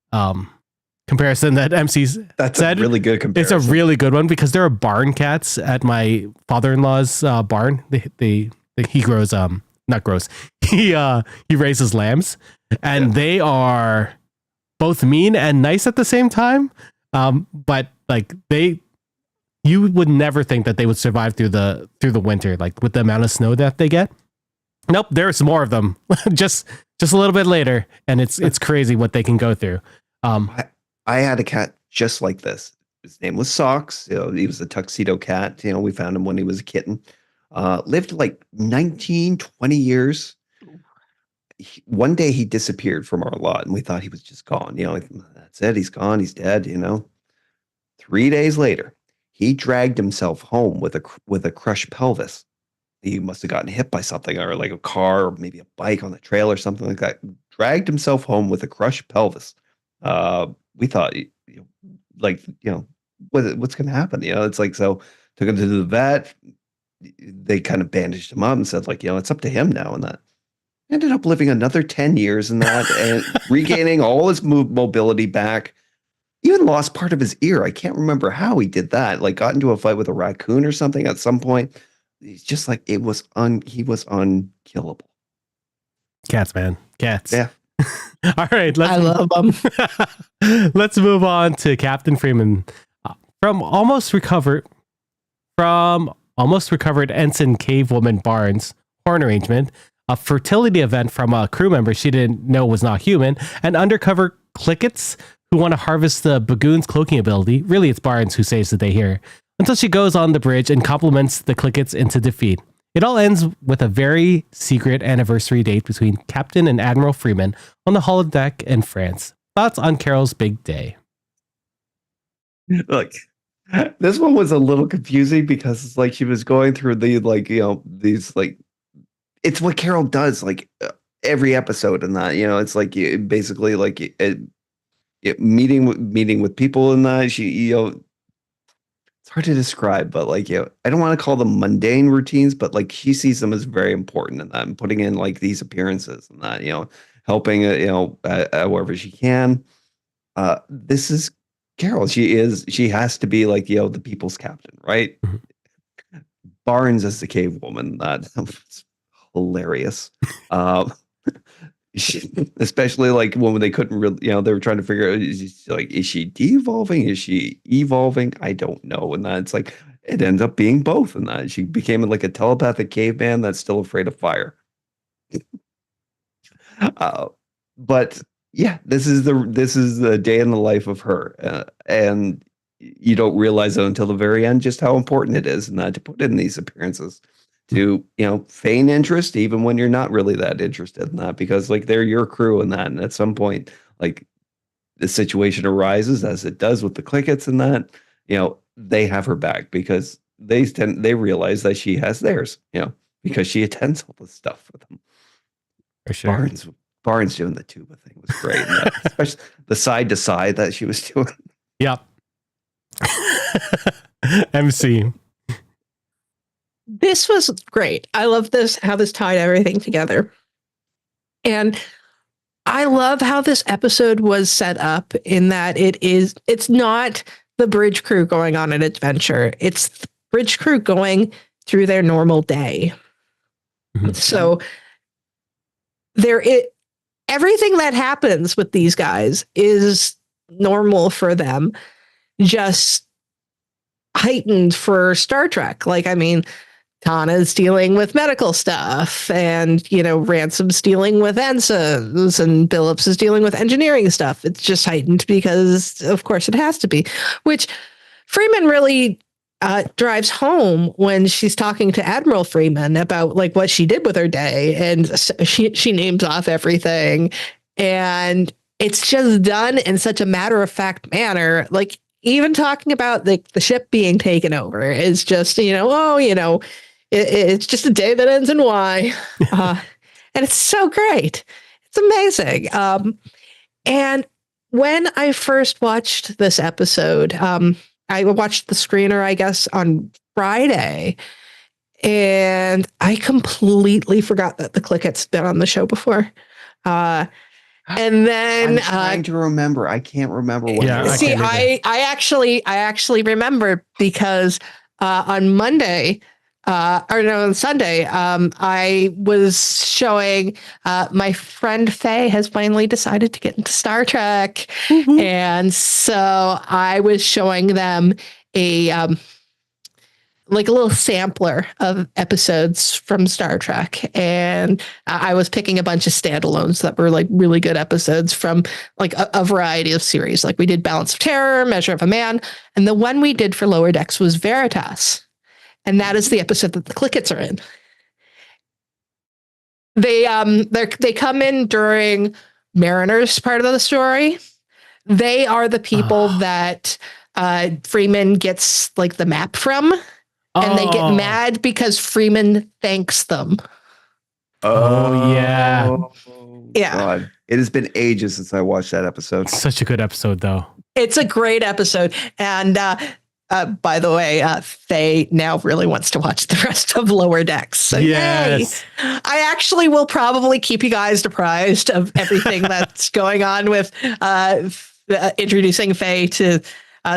comparison that MC's That's said. a really good comparison. It's a really good one because there are barn cats at my father-in-law's barn. He grows not grows. He raises lambs, and they are both mean and nice at the same time. But you would never think that they would survive through the winter, with the amount of snow that they get. Nope, there's more of them. just a little bit later, and it's crazy what they can go through. I had a cat just like this. His name was Socks. He was a tuxedo cat. We found him when he was a kitten. Lived 19, 20 years. One day he disappeared from our lot, and we thought he was just gone. That's it. He's gone. He's dead. 3 days later, he dragged himself home with a crushed pelvis. He must have gotten hit by something, or a car, or maybe a bike on the trail or something like that. Dragged himself home with a crushed pelvis. We thought, what's going to happen? So took him to the vet. They kind of bandaged him up and said, it's up to him now. And that ended up living another 10 years in that and regaining all his mobility back. Even lost part of his ear. I can't remember how he did that. Got into a fight with a raccoon or something at some point. He's just he was unkillable. Cats, man. Cats. Yeah. All right, I love them. let's move on to Captain Freeman. From almost recovered Ensign Cavewoman Barnes' horn arrangement, a fertility event from a crew member she didn't know was not human, and undercover Clickets who want to harvest the Bagoon's cloaking ability. Really, it's Barnes who saves the day here, until she goes on the bridge and compliments the Clickets into defeat. It all ends with a very secret anniversary date between Captain and Admiral Freeman on the holodeck in France. Thoughts on Carol's big day? Look, this one was a little confusing because it's like she was going through the these it's what Carol does every episode, and that it's like basically meeting with people, and that she it's hard to describe, but I don't want to call them mundane routines, but she sees them as very important, and that, and putting in these appearances, and that helping however she can. This is Carol. She has to be the people's captain, right? Mm-hmm. Barnes as the cave woman, that was hilarious. Especially when they couldn't really, they were trying to figure out, is she de-evolving? Is she evolving? I don't know. And that's it ends up being both. And that she became a telepathic caveman that's still afraid of fire. But yeah, this is the day in the life of her, and you don't realize it until the very end just how important it is, and that to put in these appearances to feign interest even when you're not really that interested in that, because they're your crew, and that, and at some point the situation arises, as it does with the Clickets, and that they have her back because they realize that she has theirs, because she attends all this stuff for them. For sure. Barnes doing the tuba thing was great. Especially the side to side that she was doing. Yep. MC. This was great. I love how this tied everything together. And I love how this episode was set up in that it's not the bridge crew going on an adventure. It's the bridge crew going through their normal day. Mm-hmm. So everything that happens with these guys is normal for them, just heightened for Star Trek. Tana's dealing with medical stuff, and, Ransom's dealing with ensigns, and Billups is dealing with engineering stuff. It's just heightened because, of course, it has to be, which Freeman really drives home when she's talking to Admiral Freeman about what she did with her day, and she names off everything, and it's just done in such a matter-of-fact manner. Even talking about the ship being taken over is just it's just a day that ends in Y, and it's so great. It's amazing. And when I first watched this episode, I watched the screener, I guess, on Friday, and I completely forgot that the Clickets been on the show before. And then I'm trying to remember. I can't remember what. Yeah, I actually remember because on Monday, on Sunday, I was showing my friend Faye has finally decided to get into Star Trek. Mm-hmm. And so I was showing them a little sampler of episodes from Star Trek. And I was picking a bunch of standalones that were really good episodes from a variety of series. We did Balance of Terror, Measure of a Man. And the one we did for Lower Decks was Veritas. And that is the episode that the Clickets are in. They come in during Mariner's part of the story. They are the people that Freeman gets the map from, and they get mad because Freeman thanks them. Oh yeah. Yeah. God. It has been ages since I watched that episode. Such a good episode, though. It's a great episode. And by the way, Faye now really wants to watch the rest of Lower Decks. So yes. Yay. I actually will probably keep you guys apprised of everything that's going on with introducing Faye to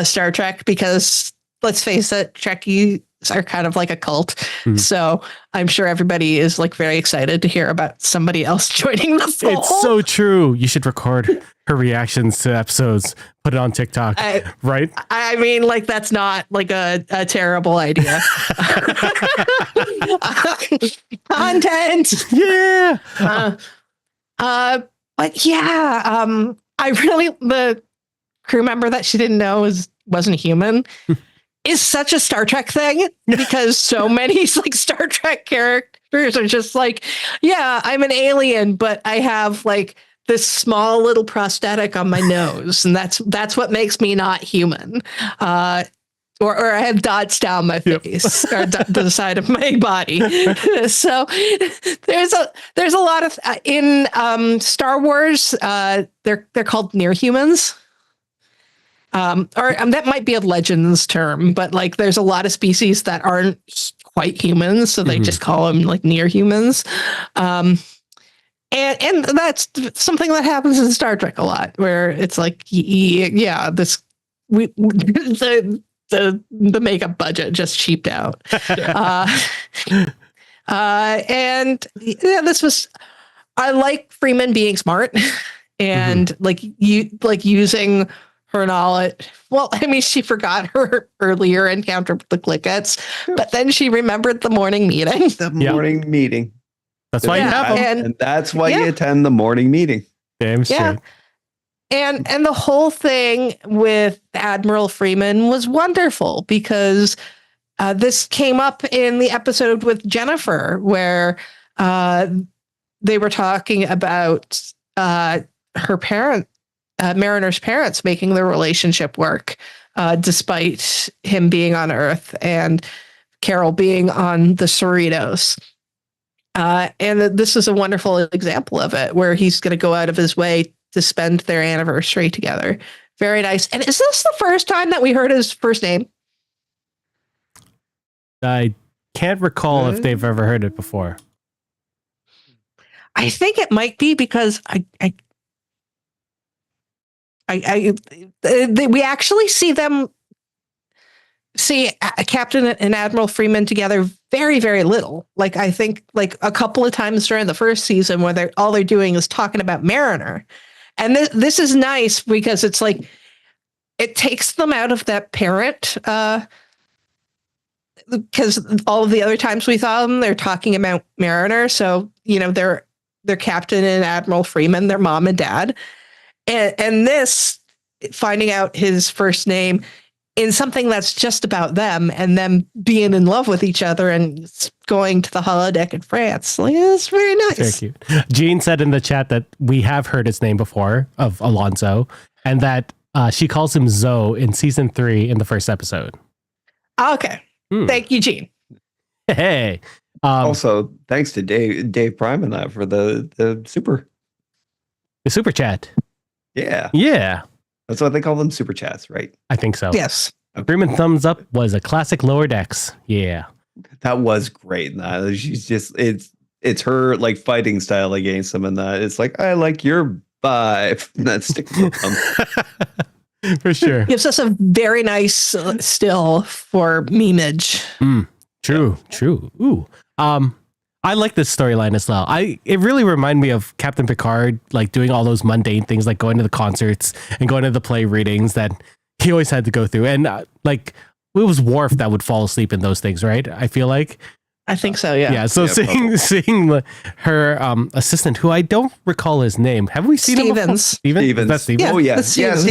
Star Trek, because let's face it, Trekkie are kind of like a cult. Mhm. So I'm sure everybody is like very excited to hear about somebody else joining the fold. It's so true. You should record her reactions to episodes, put it on TikTok, right? I mean, like, that's not like a terrible idea. Content. Yeah. But yeah, I really, the crew member that she didn't know wasn't human is such a Star Trek thing, because so many like Star Trek characters are just like, yeah, I'm an alien, but I have like this small little prosthetic on my nose, and that's what makes me not human. Or I have dots down my face or the side of my body. So there's a lot of in Star Wars. They're called near humans. That might be a Legends term, but like there's a lot of species that aren't quite humans, so they just call them like near humans. And that's something that happens in Star Trek a lot, where it's like, yeah, the makeup budget just cheaped out. And yeah, I like Freeman being smart and using her knowledge. Well, I mean, she forgot her earlier encounter with the Clickets, but then she remembered the morning meeting. The morning meeting. That's why you have them. And that's why you attend the morning meeting. Damn straight. And the whole thing with Admiral Freeman was wonderful, because this came up in the episode with Jennifer, where they were talking about her parent, Mariner's parents, making their relationship work despite him being on Earth and Carol being on the Cerritos. And this is a wonderful example of it, where he's going to go out of his way to spend their anniversary together. Very nice. And is this the first time that we heard his first name? I can't recall if they've ever heard it before. I think it might be, because we actually see Captain and Admiral Freeman together very, very little. Like, I think like a couple of times during the first season, where all they're doing is talking about Mariner. And this is nice, because it's like, it takes them out of that parent, because all of the other times we saw them, they're talking about Mariner. So, they're Captain and Admiral Freeman, their mom and dad. And this, finding out his first name in something that's just about them, and them being in love with each other and going to the holodeck in France. Like, it's very nice. Very cute. Jean said in the chat that we have heard his name before, of Alonso, and that she calls him Zoe in season 3 in the first episode. Okay. Thank you, Jean. Hey. Also, thanks to Dave Prime and that for the super chat. Yeah. Yeah. That's what they call them, super chats, right? I think so. Yes. Freeman thumbs up was a classic Lower Decks. Yeah. That was great. She's just, it's her like fighting style against them, and that it's like, I like your vibe. That's sticking with them. For sure. Gives us a very nice still for memeage. True. Ooh. I like this storyline as well. It really reminded me of Captain Picard, like doing all those mundane things, like going to the concerts and going to the play readings that he always had to go through. And like, it was Worf that would fall asleep in those things, right? I feel like. I think so, yeah. Yeah, so seeing her assistant, who I don't recall his name. Have we seen him before? Stevens? That's Stevens? Yeah, oh, yeah. Stevens.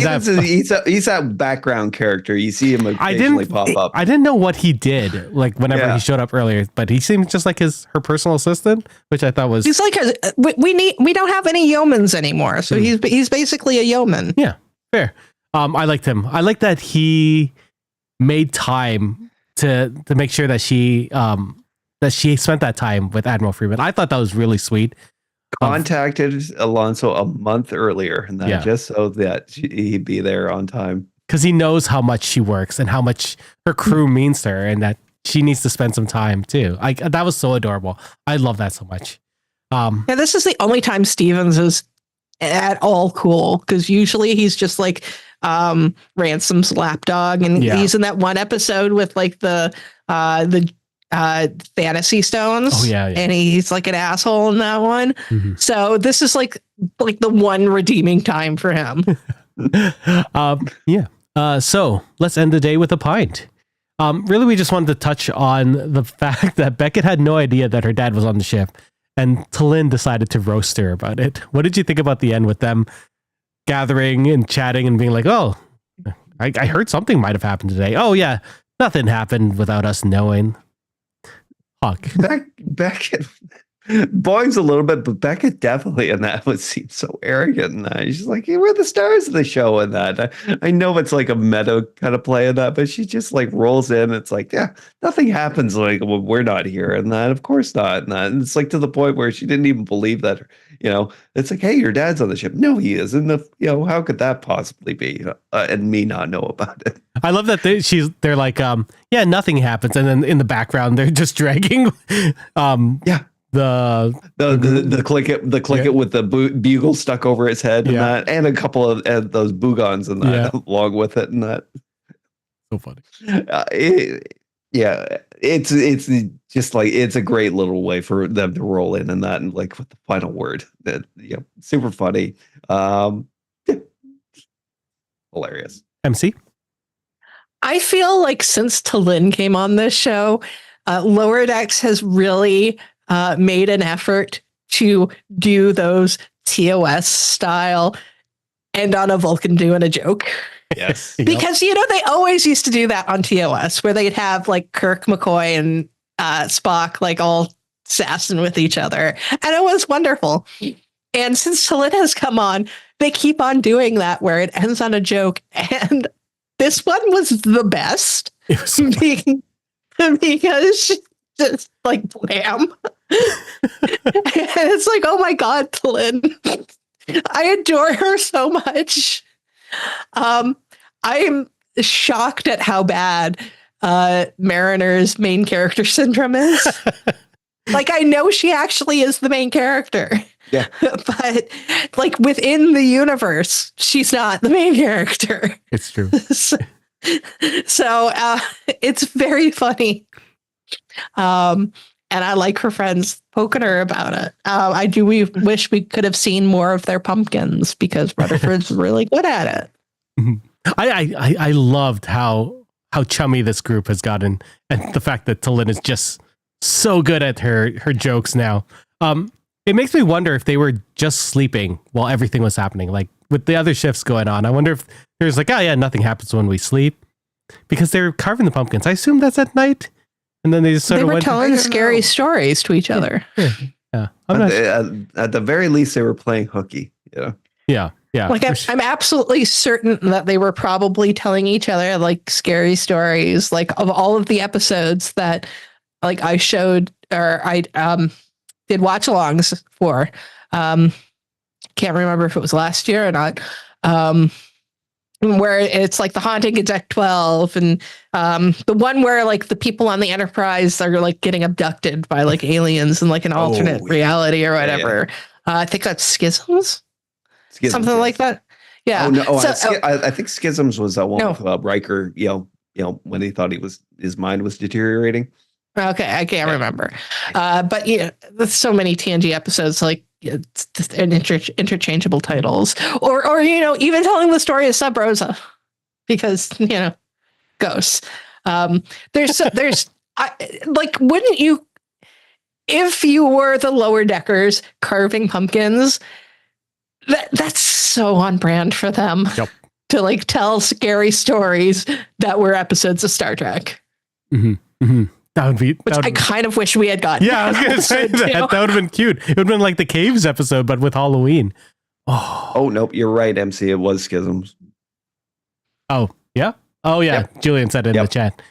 He's that background character. You see him occasionally pop up. I didn't know what he did, like whenever he showed up earlier, but he seemed just like her personal assistant, which I thought was... He's like, we don't have any yeomans anymore, so he's basically a yeoman. Yeah, fair. I liked him. I like that he made time to make sure that she spent that time with Admiral Freeman. I thought that was really sweet. Contacted Alonso a month earlier, and that just so that he'd be there on time. Because he knows how much she works and how much her crew means to her, and that she needs to spend some time too. That was so adorable. I love that so much. Yeah, this is the only time Stevens is at all cool, because usually he's just like Ransom's lapdog, and Yeah. he's in that one episode with like the fantasy stones. Oh, yeah. And he's like an asshole in that one. Mhm. So this is like the one redeeming time for him. So let's end the day with a pint. Really, we just wanted to touch on the fact that Beckett had no idea that her dad was on the ship, and T'Lyn decided to roast her about it. What did you think about the end with them gathering and chatting and being like, "Oh, I heard something might have happened today. Oh yeah, nothing happened without us knowing." Huck. Beckett, Boing's a little bit, but Beckett definitely in that would seem so arrogant in that. She's like, hey, we're the stars of the show in that. I know it's like a meta kind of play in that, but she just like rolls in. It's like, yeah, nothing happens like when we're not here and that. Of course not. And it's like to the point where she didn't even believe that, it's like, hey, your dad's on the ship. No, he isn't. How could that possibly be? And me not know about it. I love that they're like, yeah, nothing happens. And then in the background, they're just dragging, the click it with the bugle stuck over his head and that, and a couple of those boogons and that along with it and that. So funny. It's just like it's a great little way for them to roll in and that, and like with the final word that super funny, hilarious. MC. I feel like since T'Lyn came on this show, Lower Decks has really made an effort to do those TOS style end on a Vulcan doing a joke. Yes. Because, they always used to do that on TOS where they'd have like Kirk, McCoy, and Spock like all sassing with each other. And it was wonderful. And since T'Lyn has come on, they keep on doing that where it ends on a joke. And this one was the best because she just like blam. And it's like, oh my God, T'Lyn. I adore her so much. I'm shocked at how bad Mariner's main character syndrome is. Like, I know she actually is the main character. Yeah. But like within the universe, she's not the main character. It's true. So it's very funny. And I like her friends poking her about it. We wish we could have seen more of their pumpkins because Rutherford's really good at it. I loved how chummy this group has gotten, and the fact that T'Lyn is just so good at her jokes now. It makes me wonder if they were just sleeping while everything was happening, like with the other shifts going on. I wonder if there's like, oh yeah, nothing happens when we sleep, because they're carving the pumpkins. I assume that's at night. And then they just sort of were telling scary stories to each other. Yeah. At the very least, they were playing hooky. Yeah. Like I'm absolutely certain that they were probably telling each other like scary stories, like of all of the episodes that like I showed or I did watch-alongs for. Can't remember if it was last year or not. Where it's like the haunting at Deck 12 and the one where like the people on the Enterprise are like getting abducted by like aliens in like an alternate reality or whatever. I think that's Schisms. Something like that. Yeah. Oh no! I think Schisms was that one with Riker. When he thought his mind was deteriorating. Okay, I can't remember. But there's so many TNG episodes like it's interchangeable titles, or even telling the story of Sub Rosa, because ghosts. There's wouldn't you, if you were the Lower Deckers carving pumpkins? That's so on brand for them. Yep. To like tell scary stories that were episodes of Star Trek. Mm-hmm. Mm-hmm. I kind of wish we had gotten. Yeah, I was going to say that. That would have been cute. It would have been like the Caves episode, but with Halloween. Oh, nope. You're right, MC. It was Schisms. Oh, yeah? Oh, yeah. Yep. Julian said it in the chat.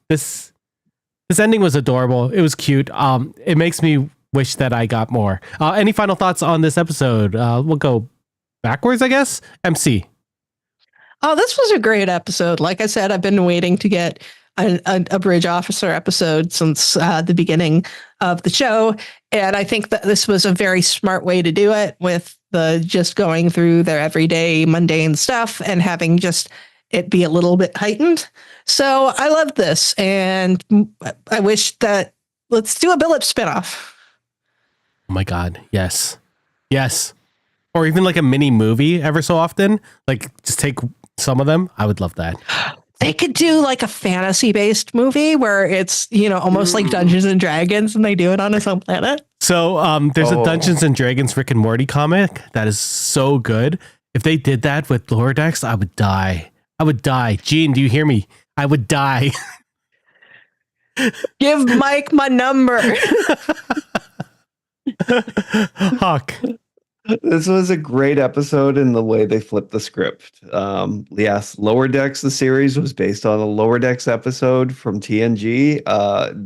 This ending was adorable. It was cute. It makes me wish that I got more. Any final thoughts on this episode? We'll go backwards, I guess. MC. Oh, this was a great episode. Like I said, I've been waiting to get a bridge officer episode since the beginning of the show. And I think that this was a very smart way to do it, with the just going through their everyday mundane stuff and having just it be a little bit heightened. So I love this. And I wish that let's do a Billups spinoff. Oh my God. Yes. Yes. Or even like a mini movie ever so often. Like just take some of them. I would love that. They could do like a fantasy based movie where it's, almost like Dungeons and Dragons, and they do it on its own planet. So there's a Dungeons and Dragons Rick and Morty comic that is so good. If they did that with Lower Decks, I would die. I would die. Gene, do you hear me? I would die. Give Mike my number. Hawk. This was a great episode in the way they flipped the script. Yes, Lower Decks, the series, was based on a Lower Decks episode from TNG.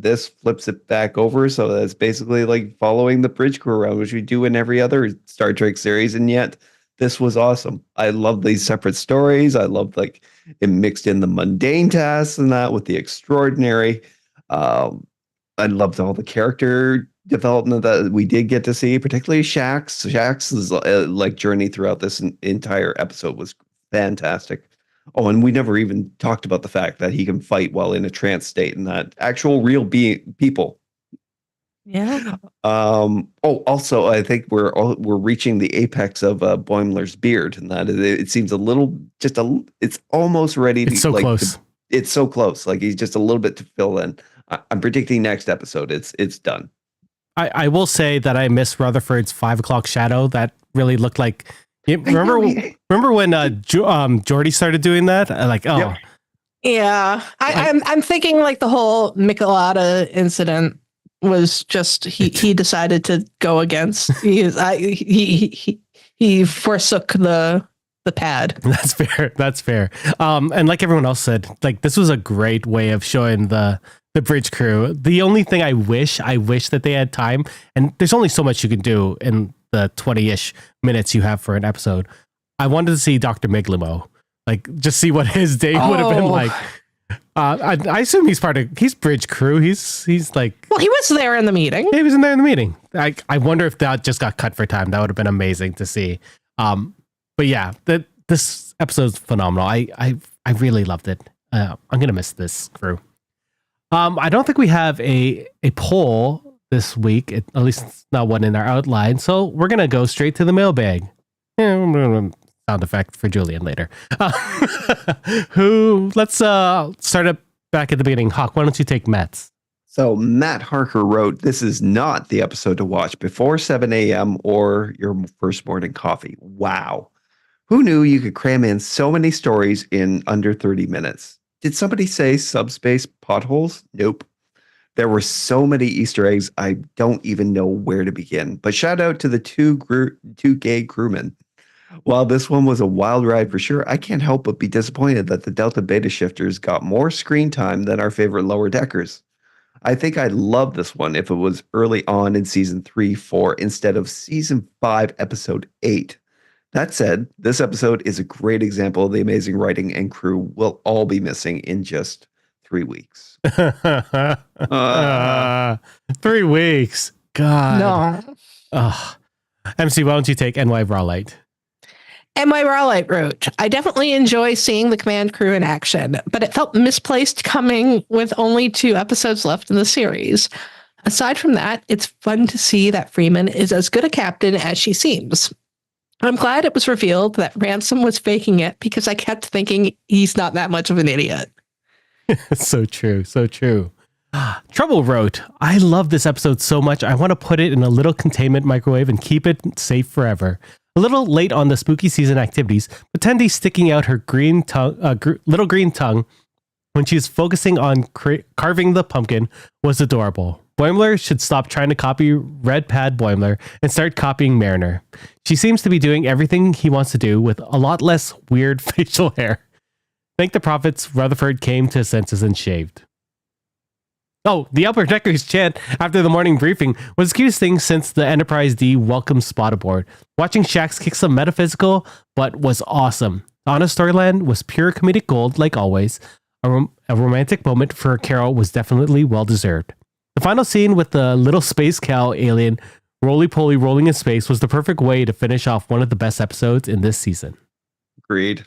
This flips it back over, so that's basically like following the bridge crew around, which we do in every other Star Trek series, and yet this was awesome. I love these separate stories. I loved like it mixed in the mundane tasks and that with the extraordinary. I loved all the character development that we did get to see, particularly Shax's like journey throughout this entire episode was fantastic. Oh, and we never even talked about the fact that he can fight while in a trance state and that actual real people. Yeah. Also, I think we're reaching the apex of Boimler's beard, and that it seems a little it's almost ready to. It's so like, close. It's so close. Like he's just a little bit to fill in. I'm predicting next episode it's done. I will say that I miss Rutherford's 5 o'clock shadow. That really looked like. Remember when Geordi started doing that? Yep. Yeah, I'm thinking like the whole Michelada incident was just he decided to go against. He forsook the pad. That's fair. That's fair. And like everyone else said, like this was a great way of showing the bridge crew. The only thing I wish that they had time, and there's only so much you can do in the 20-ish minutes you have for an episode. I wanted to see Dr. Miglimo, like just see what his day would have been like. I assume he's bridge crew. He's like, well, he was there in the meeting. He was in there in the meeting. I wonder if that just got cut for time. That would have been amazing to see. But yeah, this episode's phenomenal. I really loved it. I'm gonna miss this crew. I don't think we have a poll this week. At least it's not one in our outline. So we're gonna go straight to the mailbag. Sound effect for Julian later. Let's start up back at the beginning. Hawk, why don't you take Matt's? So Matt Harker wrote, "This is not the episode to watch before 7 a.m. or your first morning coffee." Wow. Who knew you could cram in so many stories in under 30 minutes? Did somebody say subspace potholes? Nope. There were so many Easter eggs, I don't even know where to begin. But shout out to the two gay crewmen. While this one was a wild ride for sure, I can't help but be disappointed that the Delta Beta shifters got more screen time than our favorite lower deckers. I think I'd love this one if it was early on in season 3-4 instead of season 5, episode 8. That said, this episode is a great example of the amazing writing and crew we'll all be missing in just 3 weeks. 3 weeks. God. No. MC, why don't you take NY Rawlight? NY Rawlight wrote, "I definitely enjoy seeing the command crew in action, but it felt misplaced coming with only 2 episodes left in the series. Aside from that, it's fun to see that Freeman is as good a captain as she seems. I'm glad it was revealed that Ransom was faking it because I kept thinking he's not that much of an idiot." So true. So true. Trouble wrote, "I love this episode so much. I want to put it in a little containment microwave and keep it safe forever. A little late on the spooky season activities, but Tendi sticking out her little green tongue when she's focusing on carving the pumpkin was adorable. Boimler should stop trying to copy Red Pad Boimler and start copying Mariner. She seems to be doing everything he wants to do with a lot less weird facial hair. Thank the prophets, Rutherford came to his senses and shaved." Oh, the Upper Deckers chant after the morning briefing was the cutest thing since the Enterprise D welcome spot aboard. Watching Shax kick some metaphysical, but was awesome. The honest storyline was pure comedic gold, like always. a romantic moment for Carol was definitely well-deserved. The final scene with the little space cow alien roly-poly rolling in space was the perfect way to finish off one of the best episodes in this season. Agreed.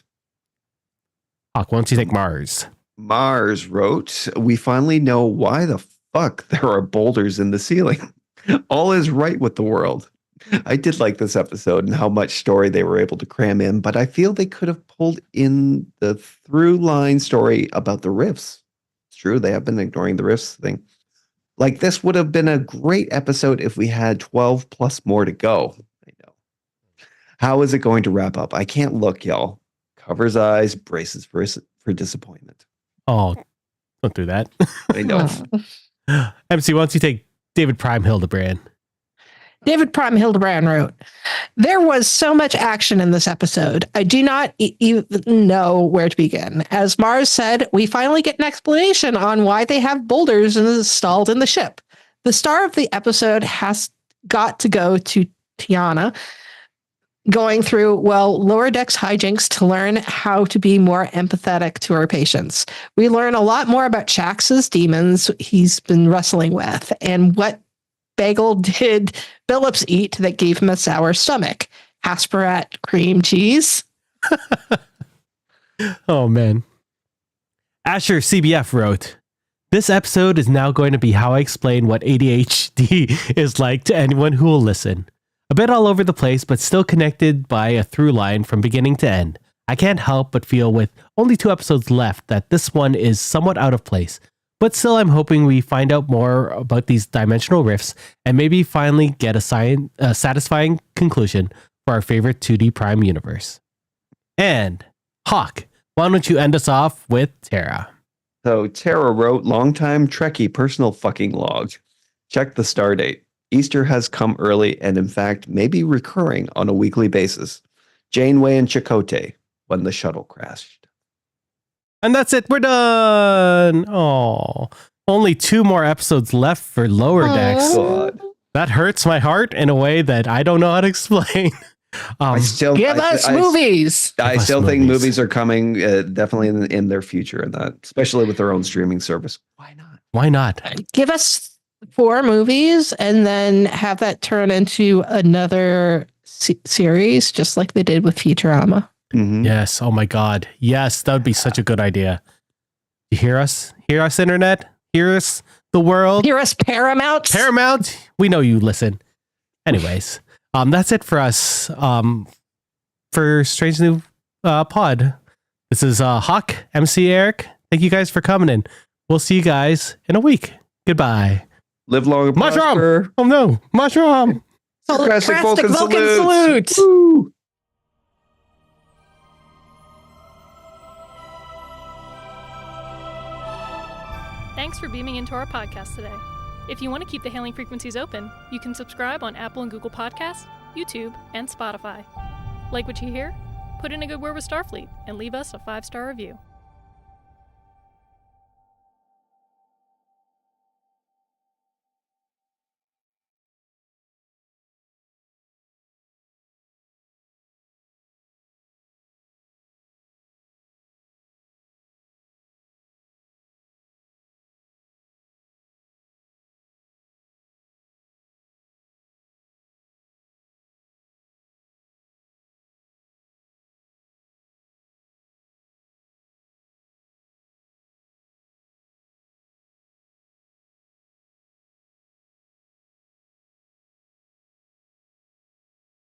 Hawk, why don't you take Mars? Mars wrote, "We finally know why the fuck there are boulders in the ceiling. All is right with the world." I did like this episode and how much story they were able to cram in, but I feel they could have pulled in the through line story about the rifts. It's true, they have been ignoring the rifts thing. Like, this would have been a great episode if we had 12 plus more to go. I know. How is it going to wrap up? I can't look, y'all. Covers eyes, braces for disappointment. Oh, don't do that. I know. MC, why don't you take David Prime Hildebrand? David Prime Hildebrand wrote, "There was so much action in this episode. I do not even know where to begin. As Mars said, we finally get an explanation on why they have boulders installed in the ship. The star of the episode has got to go to Tiana, going through, lower decks hijinks to learn how to be more empathetic to our patients. We learn a lot more about Shax's demons he's been wrestling with and what bagel did Phillips eat that gave him a sour stomach. Hasperat cream cheese." Oh, man. Asher CBF wrote, "This episode is now going to be how I explain what ADHD is like to anyone who will listen. A bit all over the place, but still connected by a through line from beginning to end. I can't help but feel with only 2 episodes left that this one is somewhat out of place. But still, I'm hoping we find out more about these dimensional rifts and maybe finally get a satisfying conclusion for our favorite 2D Prime universe." And Hawk, why don't you end us off with Tara? So Tara wrote, "Longtime Trekkie personal fucking log. Check the star date. Easter has come early and in fact may be recurring on a weekly basis. Janeway and Chakotay when the shuttle crashed." And that's it. We're done. Oh, only 2 more episodes left for Lower Decks. God. That hurts my heart in a way that I don't know how to explain. I still Give us movies. I still think movies are coming, definitely in their future, and that, especially with their own streaming service. Why not? Why not? Give us 4 movies and then have that turn into another series, just like they did with Futurama. Mm-hmm. Yes. Oh my God. Yes, that would be such a good idea. You hear us? Hear us, internet? Hear us, the world? Hear us, Paramount? Paramount? We know you listen. Anyways, that's it for us. For Strange New Pod. This is Hawk, MC Eric. Thank you guys for coming in. We'll see you guys in a week. Goodbye. Live long and Mushroom! prosper. Oh no, mushroom! Sarcastic Vulcan salute! Woo! Thanks for beaming into our podcast today. If you want to keep the hailing frequencies open, you can subscribe on Apple and Google Podcasts, YouTube, and Spotify. Like what you hear? Put in a good word with Starfleet and leave us a 5-star review.